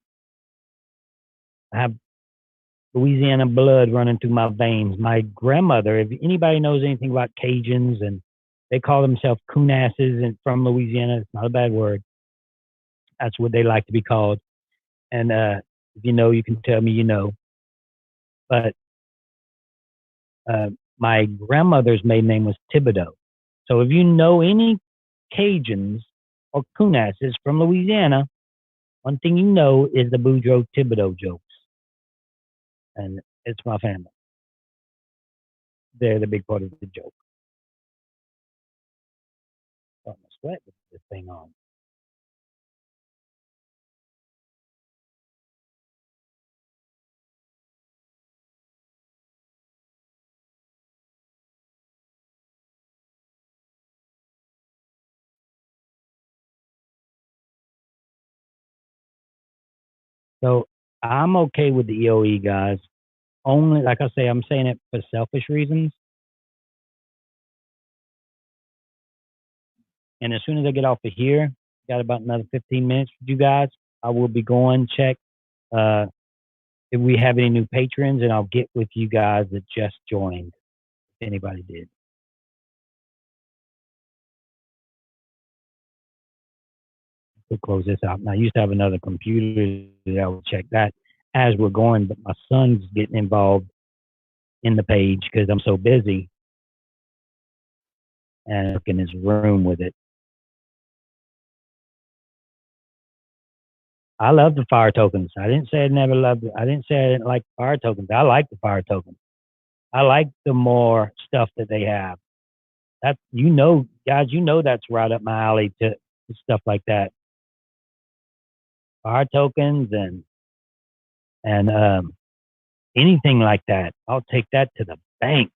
I have Louisiana blood running through my veins. My grandmother, if anybody knows anything about Cajuns, and they call themselves coonasses and from Louisiana, it's not a bad word. That's what they like to be called. And if you know, you can tell me you know. But my grandmother's maiden name was Thibodeau. So if you know any Cajuns or coonasses from Louisiana, one thing you know is the Boudreaux Thibodeau jokes. And it's my family. They're the big part of the joke. I'm gonna sweat with this thing on. So I'm okay with the EOE guys. Only, like I say, I'm saying it for selfish reasons. And as soon as I get off of here, got about another 15 minutes with you guys. I will be going check if we have any new patrons, and I'll get with you guys that just joined, if anybody did. We'll close this out. Now, I used to have another computer that I would check that as we're going, but my son's getting involved in the page because I'm so busy and in his room with it. I love the fire tokens. I didn't say I never loved it. I didn't say I didn't like fire tokens. I like the fire tokens. I like the more stuff that they have. That, you know, guys, you know that's right up my alley to stuff like that. Fire tokens and anything like that. I'll take that to the bank.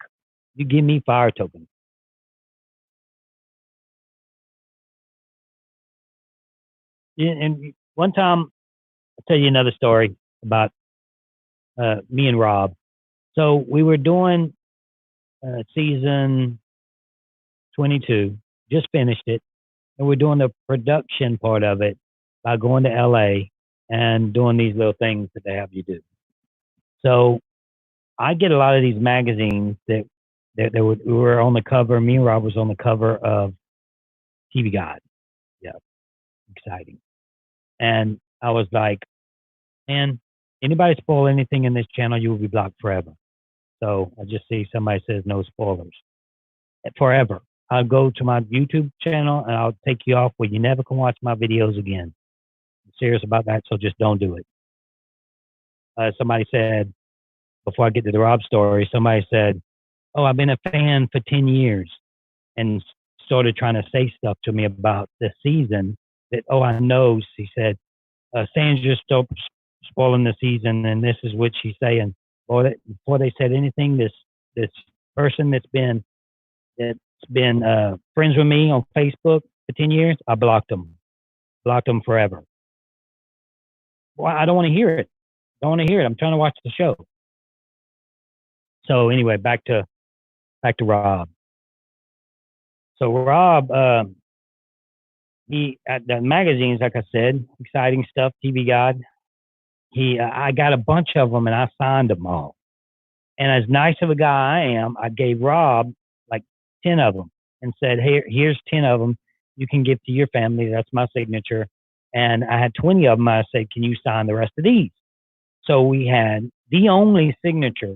You give me fire tokens. Yeah, and one time, I'll tell you another story about me and Rob. So we were doing season 22, just finished it, and we're doing the production part of it by going to LA and doing these little things that they have you do. So I get a lot of these magazines that we were on the cover. Me and Rob was on the cover of TV Guide. Yeah, exciting. And I was like, man, anybody spoil anything in this channel, you will be blocked forever. So I just see somebody says no spoilers. Forever. I'll go to my YouTube channel and I'll take you off where you never can watch my videos again. I'm serious about that, so just don't do it. Somebody said, before I get to the Rob story, somebody said, oh, I've been a fan for 10 years, and started trying to say stuff to me about the season that, oh, I know, she said, Sandra's still spoiling the season, and this is what she's saying. Before they said anything, this person that's been friends with me on Facebook for 10 years, I blocked them forever. Well, I don't want to hear it. I'm trying to watch the show. So anyway, back to Rob. So Rob, he at the magazines, like I said, exciting stuff, TV Guide. I got a bunch of them and I signed them all. And as nice of a guy I am, I gave Rob like 10 of them and said, here's 10 of them. You can give to your family. That's my signature. And I had 20 of them. I said, can you sign the rest of these? So we had the only signature,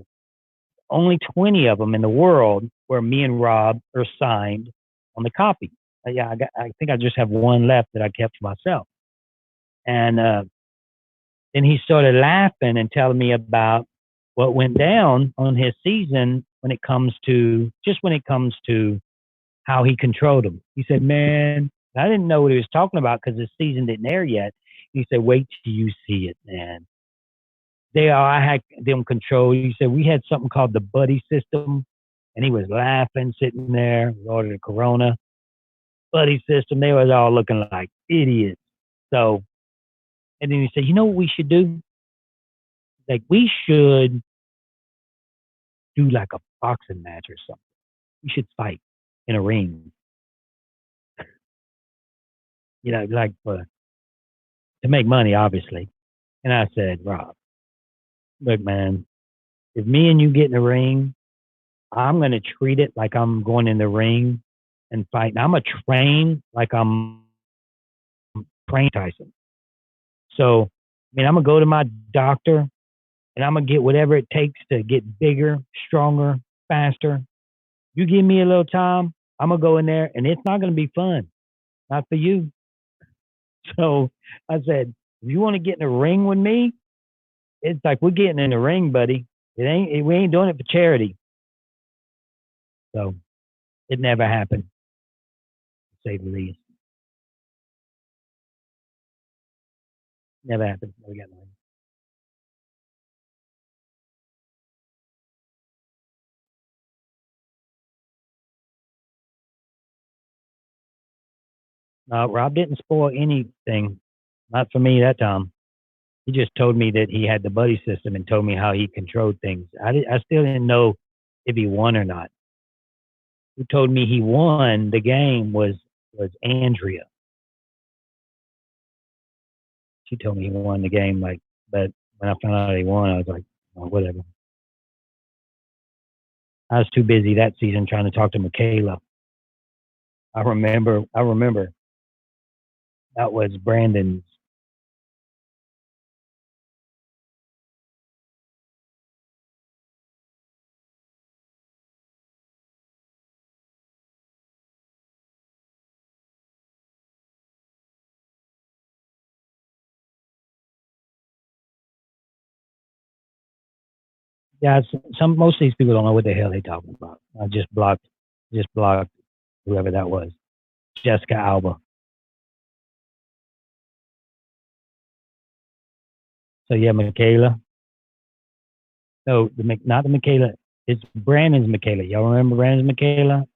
only 20 of them in the world where me and Rob are signed on the copy. I think I just have one left that I kept for myself. And then he started laughing and telling me about what went down on his season when it comes to how he controlled them. He said, man, I didn't know what he was talking about because his season didn't air yet. He said, wait till you see it, man. I had them controlled. He said, we had something called the buddy system. And he was laughing, sitting there, ordered a Corona. Buddy system. They was all looking like idiots. So, and then he said, you know what we should do? Like, we should do like a boxing match or something. We should fight in a ring. You know, like to make money, obviously. And I said, Rob, look, man, if me and you get in the ring, I'm going to treat it like I'm going in the ring and fighting. I'm going to train like I'm training Tyson. So, I mean, I'm going to go to my doctor and I'm going to get whatever it takes to get bigger, stronger, faster. You give me a little time, I'm going to go in there and it's not going to be fun. Not for you. So I said, if you want to get in the ring with me, it's like we're getting in the ring, buddy. We ain't doing it for charity. So it never happened, to say the least. Never happened. Never got in the ring. Rob didn't spoil anything. Not for me that time. He just told me that he had the buddy system and told me how he controlled things. I still didn't know if he won or not. Who told me he won the game was Andrea. She told me he won the game, but when I found out he won, I was like, oh, whatever. I was too busy that season trying to talk to Michaela. I remember that was Brandon's. Yeah, most of these people don't know what the hell they talking about. I just blocked whoever that was, Jessica Alba. So yeah, Michaela. No, not the Michaela. It's Brandon's Michaela. Y'all remember Brandon's Michaela?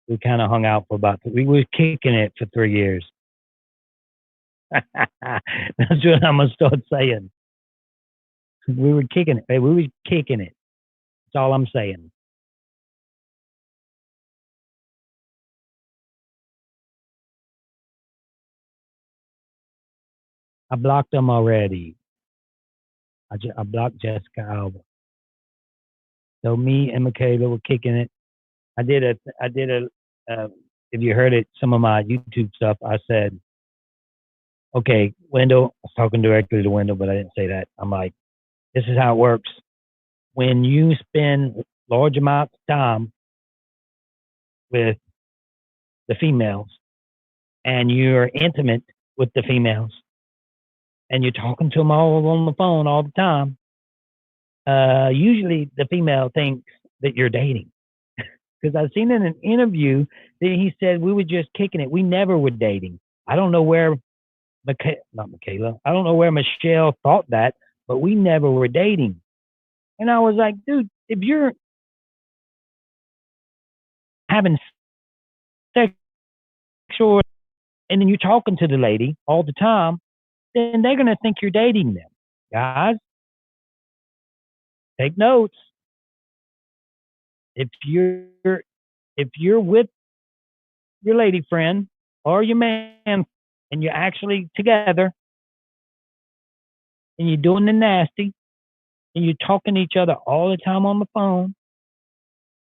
We kind of hung out for we were kicking it for 3 years. That's what I'm gonna start saying. We were kicking it. We were kicking it. That's all I'm saying. I blocked them already. I blocked Jessica Alba. So me and Michaela were kicking it. I did a, if you heard it, some of my YouTube stuff, I said, okay, Wendell, I was talking directly to Wendell, but I didn't say that. I'm like, this is how it works. When you spend large amounts of time with the females and you're intimate with the females and you're talking to them all on the phone all the time, usually the female thinks that you're dating. Because I've seen in an interview that he said we were just kicking it. We never were dating. I don't know where not Michaela. I don't know where Michelle thought that, but we never were dating. And I was like, dude, if you're having sexual and then you're talking to the lady all the time, then they're gonna think you're dating them. Guys, take notes. If you're with your lady friend or your man and you're actually together and you're doing the nasty and you're talking to each other all the time on the phone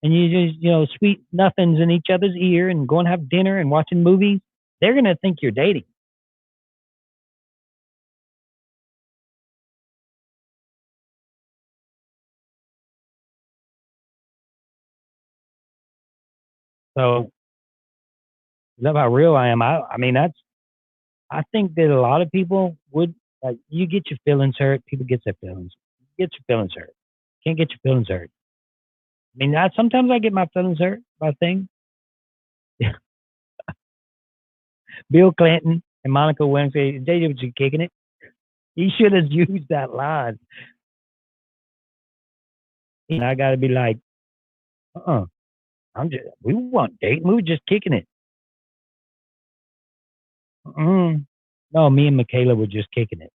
and you just, sweet nothings in each other's ear and going to have dinner and watching movies, they're going to think you're dating. So, love how real I am. I mean, I think that a lot of people would, like, you get your feelings hurt, people get their feelings. Get your feelings hurt. Can't get your feelings hurt. I mean, sometimes I get my feelings hurt by things. Bill Clinton and Monica Lewinsky, they were just kicking it. He should have used that line. And I got to be like, we weren't dating. We were just kicking it. No, me and Michaela were just kicking it.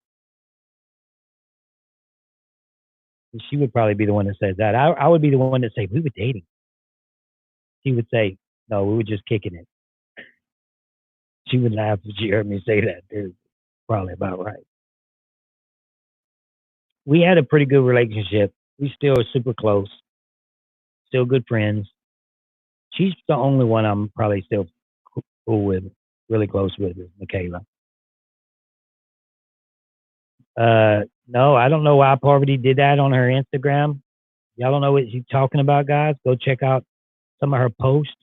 And she would probably be the one that says that. I would be the one that say we were dating. She would say, no, we were just kicking it. She would laugh if she heard me say that. It's probably about right. We had a pretty good relationship. We still are super close, still good friends. She's the only one I'm probably still cool with, really close with, is Michaela. No, I don't know why Parvati did that on her Instagram. Y'all don't know what she's talking about, guys. Go check out some of her posts,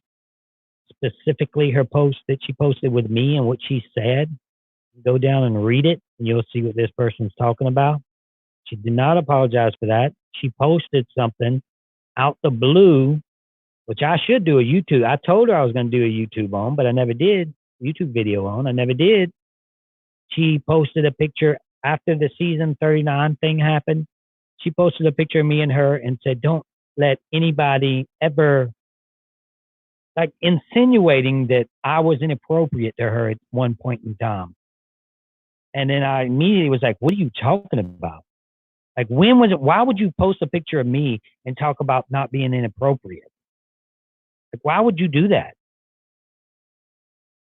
specifically her post that she posted with me and what she said. Go down and read it, and you'll see what this person's talking about. She did not apologize for that. She posted something out the blue, which I should do a YouTube. I told her I was going to do a YouTube on, but I never did. YouTube video on. I never did. She posted a picture after the season 39 thing happened. She posted a picture of me and her and said, don't let anybody ever, like, insinuating that I was inappropriate to her at one point in time. And then I immediately was like, what are you talking about? Like, when was it? Why would you post a picture of me and talk about not being inappropriate? Like, why would you do that?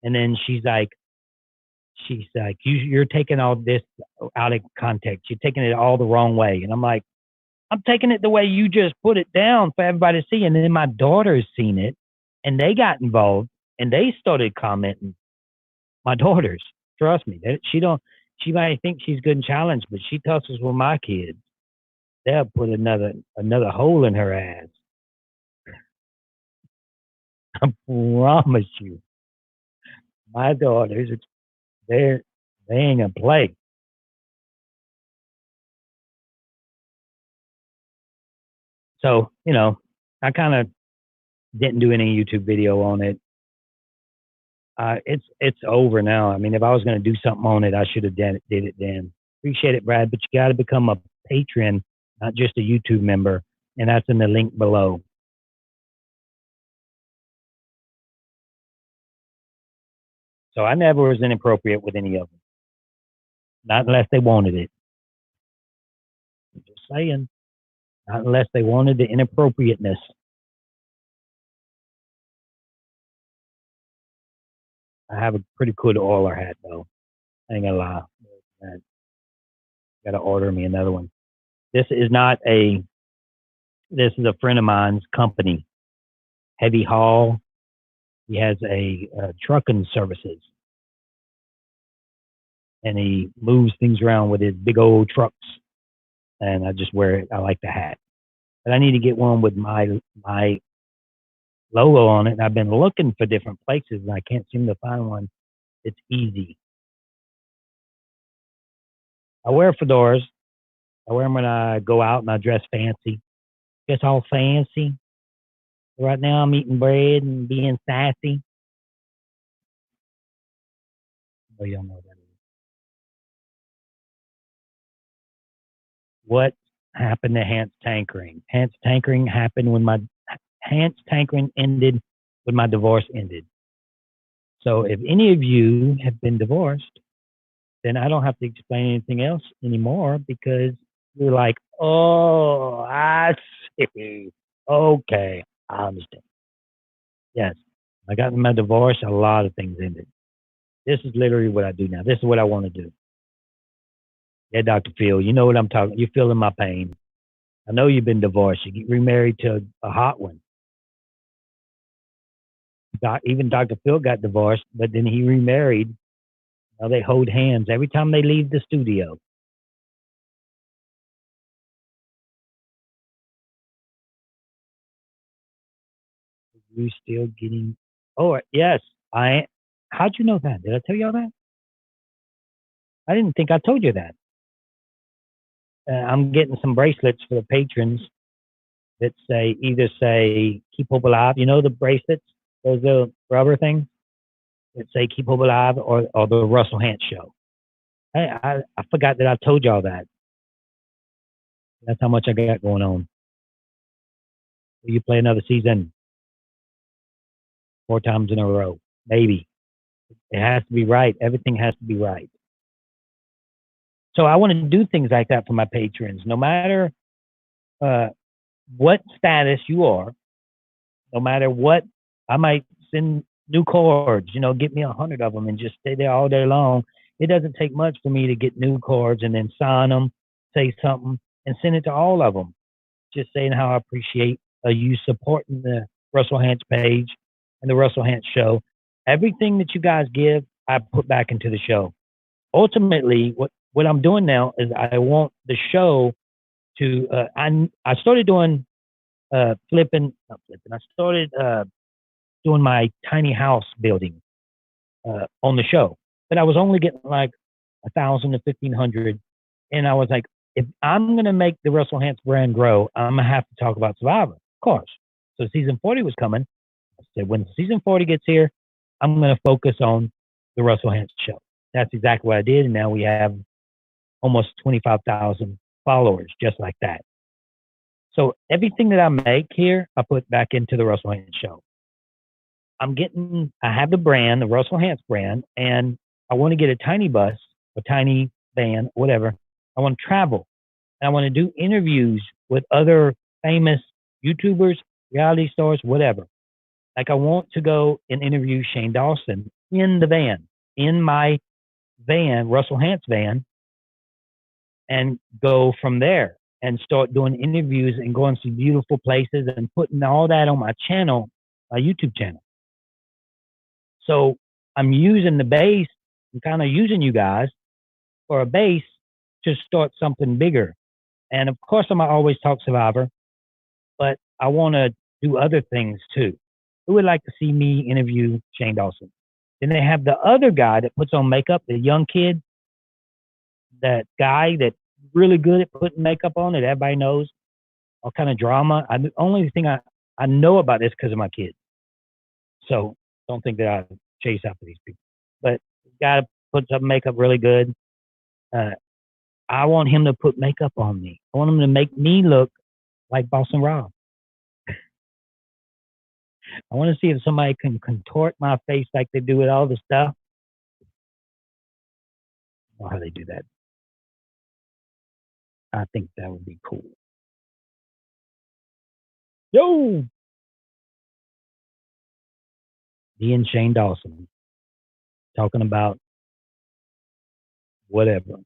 And then she's like, you're taking all this out of context. You're taking it all the wrong way. And I'm like, I'm taking it the way you just put it down for everybody to see. And then my daughter's seen it and they got involved and they started commenting. My daughters, trust me, she might think she's good and challenged, but she tussles with my kids. They'll put another hole in her ass. I promise you. My daughters, they're, they ain't gonna play. So, I kind of didn't do any YouTube video on it. It's over now. I mean, if I was going to do something on it, I should have did it then. Appreciate it, Brad, but you got to become a patron, not just a YouTube member, and that's in the link below. So I never was inappropriate with any of them, not unless they wanted it. I'm just saying, not unless they wanted the inappropriateness. I have a pretty good oiler hat, though. I ain't gonna lie. Uh, Got to order me another one. This is not a. This is a friend of mine's company, Heavy Haul. He has a trucking services, and he moves things around with his big old trucks. And I just wear it. I like the hat, but I need to get one with my logo on it. And I've been looking for different places, and I can't seem to find one. It's easy. I wear fedoras. I wear them when I go out and I dress fancy. Dress all fancy. Right now I'm eating bread and being sassy. Oh, y'all know that. What happened to Hans Tankering? Hans Tankering ended when my divorce ended. So if any of you have been divorced, then I don't have to explain anything else anymore because you're like, oh, I see. Okay, I understand. Yes, I got my divorce. A lot of things ended. This is literally what I do now. This is what I want to do. Yeah, Dr. Phil, you know what I'm talking. You're feeling my pain. I know you've been divorced. You get remarried to a hot one. Even Dr. Phil got divorced, but then he remarried. Now they hold hands every time they leave the studio. You still getting? Oh yes, I. How'd you know that? Did I tell y'all that? I didn't think I told you that. I'm getting some bracelets for the patrons that say either say "Keep Hope Alive." You know the bracelets, those little rubber things that say "Keep Hope Alive" or the Russell Hance Show. I forgot that I told y'all that. That's how much I got going on. Will you play another season 4 times in a row? Maybe. It has to be right. Everything has to be right. So I want to do things like that for my patrons, no matter uh, what status you are, no matter what. I might send new cards, get me 100 of them and just stay there all day long. It doesn't take much for me to get new cards and then sign them, say something, and send it to all of them. Just saying how I appreciate you supporting the Russell Hance page and the Russell Hance show. Everything that you guys give, I put back into the show. Ultimately, what I'm doing now is I want the show to. I started doing flipping, not flipping. I started doing my tiny house building on the show, but I was only getting like 1,000 to 1,500, and I was like, if I'm gonna make the Russell Hance brand grow, I'm gonna have to talk about Survivor, of course. So season 40 was coming. I said, when season 40 gets here, I'm gonna focus on the Russell Hance show. That's exactly what I did, and now we have almost 25,000 followers just like that. So everything that I make here, I put back into the Russell Hance show. I have the brand, the Russell Hance brand, and I want to get a tiny bus, a tiny van, whatever. I want to travel. And I want to do interviews with other famous YouTubers, reality stars, whatever. Like I want to go and interview Shane Dawson in the van, in my van, Russell Hance van, and go from there and start doing interviews and going to beautiful places and putting all that on my channel, my YouTube channel. So I'm using the base, I'm kind of using you guys for a base to start something bigger. And of course, I'm always talk Survivor, but I want to do other things too. Who would like to see me interview Shane Dawson? Then they have the other guy that puts on makeup, the young kid, that guy that's really good at putting makeup on that everybody knows, all kind of drama. The only thing I know about this because of my kids. So don't think that I chase after these people. But the guy puts up makeup really good. Uh, I want him to put makeup on me. I want him to make me look like Boston Rob. I want to see if somebody can contort my face like they do with all the stuff. I don't know how they do that. I think that would be cool. Yo! Me and Shane Dawson talking about whatever.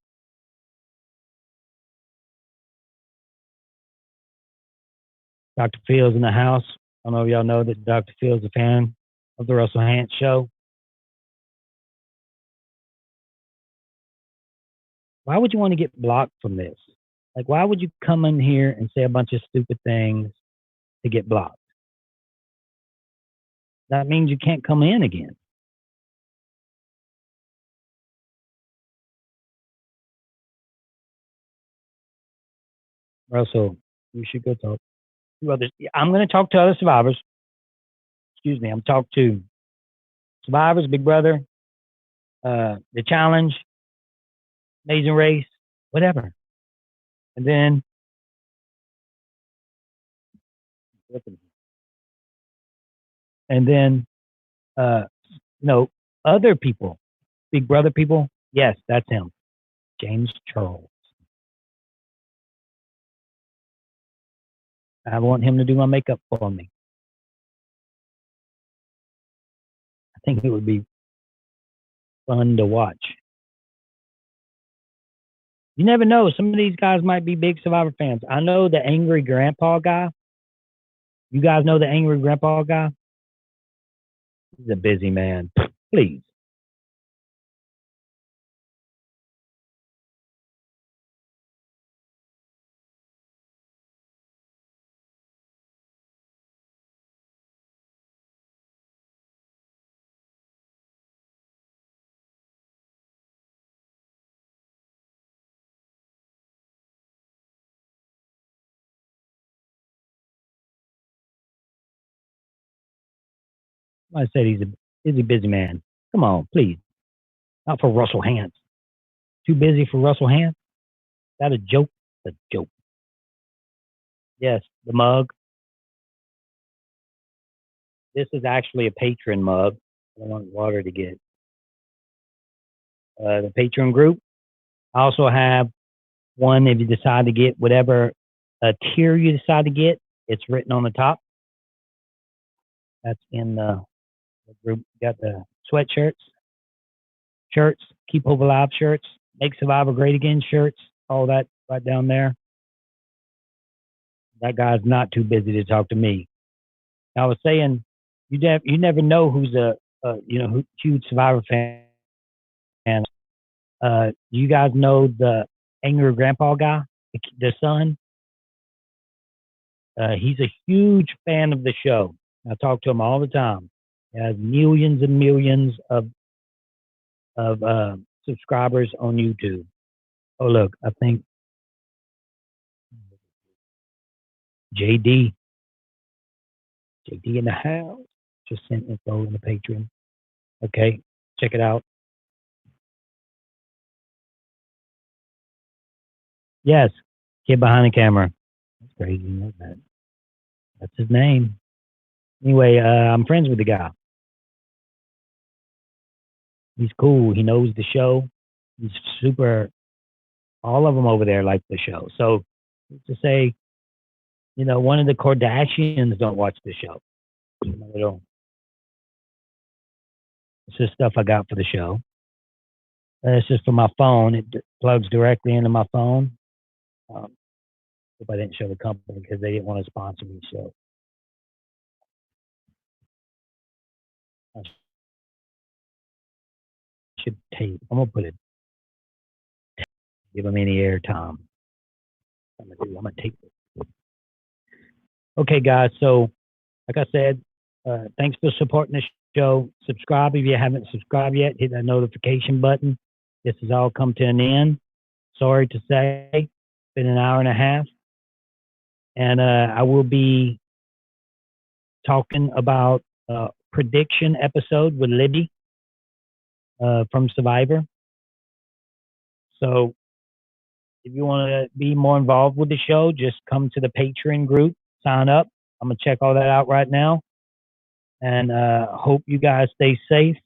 Dr. Phil's in the house. I don't know if y'all know that Dr. Phil's a fan of the Russell Hantz show. Why would you want to get blocked from this? Like, why would you come in here and say a bunch of stupid things to get blocked? That means you can't come in again. Russell, you should go talk to others. I'm going to talk to other survivors. Excuse me. I'm talking to survivors, Big Brother, the challenge, Amazing Race, whatever. And then, uh, other people, Big Brother people. Yes, that's him, James Charles. I want him to do my makeup for me. I think it would be fun to watch. You never know. Some of these guys might be big Survivor fans. I know the Angry Grandpa guy. You guys know the Angry Grandpa guy? He's a busy man. Please. I said he's a busy man. Come on, please. Not for Russell Hantz. Too busy for Russell Hantz? Is that a joke? A joke. Yes, the mug. This is actually a patron mug. I don't want water to get. The patron group. I also have one if you decide to get whatever tier you decide to get. It's written on the top. That's in the group. Got the sweatshirts, shirts, Keep Hope Alive shirts, Make Survivor Great Again shirts, all that right down there. That guy's not too busy to talk to me. I was saying, you never know who's a huge Survivor fan. You guys know the Angry Grandpa guy, the son. He's a huge fan of the show. I talk to him all the time. He has millions and millions of subscribers on YouTube. Oh look, I think JD in the house just sent info in the Patreon. Okay, check it out. Yes, kid behind the camera. That's crazy. You know that. That's his name. Anyway, I'm friends with the guy. He's cool. He knows the show. He's super. All of them over there like the show. So to say, one of the Kardashians don't watch the show. They don't. It's just stuff I got for the show. It's just for my phone. It plugs directly into my phone. Hope I didn't show the company because they didn't want to sponsor me. So I should tape. I'm gonna put it. Give them any airtime. I'm gonna tape it. Okay, guys. So, like I said, thanks for supporting the show. Subscribe if you haven't subscribed yet. Hit that notification button. This has all come to an end. Sorry to say, it's been an hour and a half, and I will be talking about a prediction episode with Libby from Survivor. So if you want to be more involved with the show, just come to the Patreon group, sign up. I'm going to check all that out right now. And hope you guys stay safe.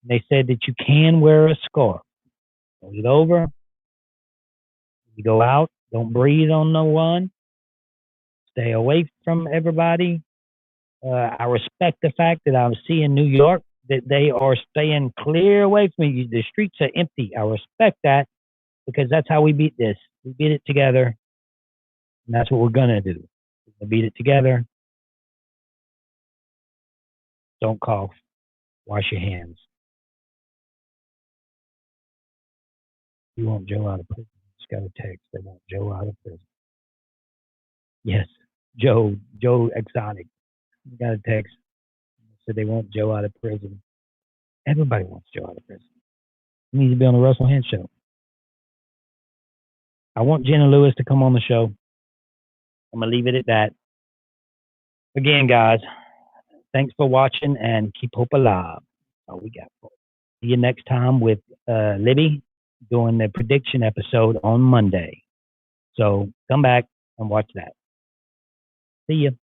They said that you can wear a scarf. Hold it over. You go out, don't breathe on no one. Stay away from everybody. I respect the fact that I see in New York that they are staying clear away from you. The streets are empty. I respect that because that's how we beat this. We beat it together, and that's what we're going to do. We'll beat it together. Don't cough. Wash your hands. You want Joe out of prison? Just got a text. They want Joe out of prison. Yes, Joe Exotic. Got a text. Said they want Joe out of prison. Everybody wants Joe out of prison. He needs to be on the Russell Hand Show. I want Jenna Lewis to come on the show. I'm going to leave it at that. Again, guys, thanks for watching and keep hope alive. That's all we got for you. See you next time with Libby doing the prediction episode on Monday. So come back and watch that. See you.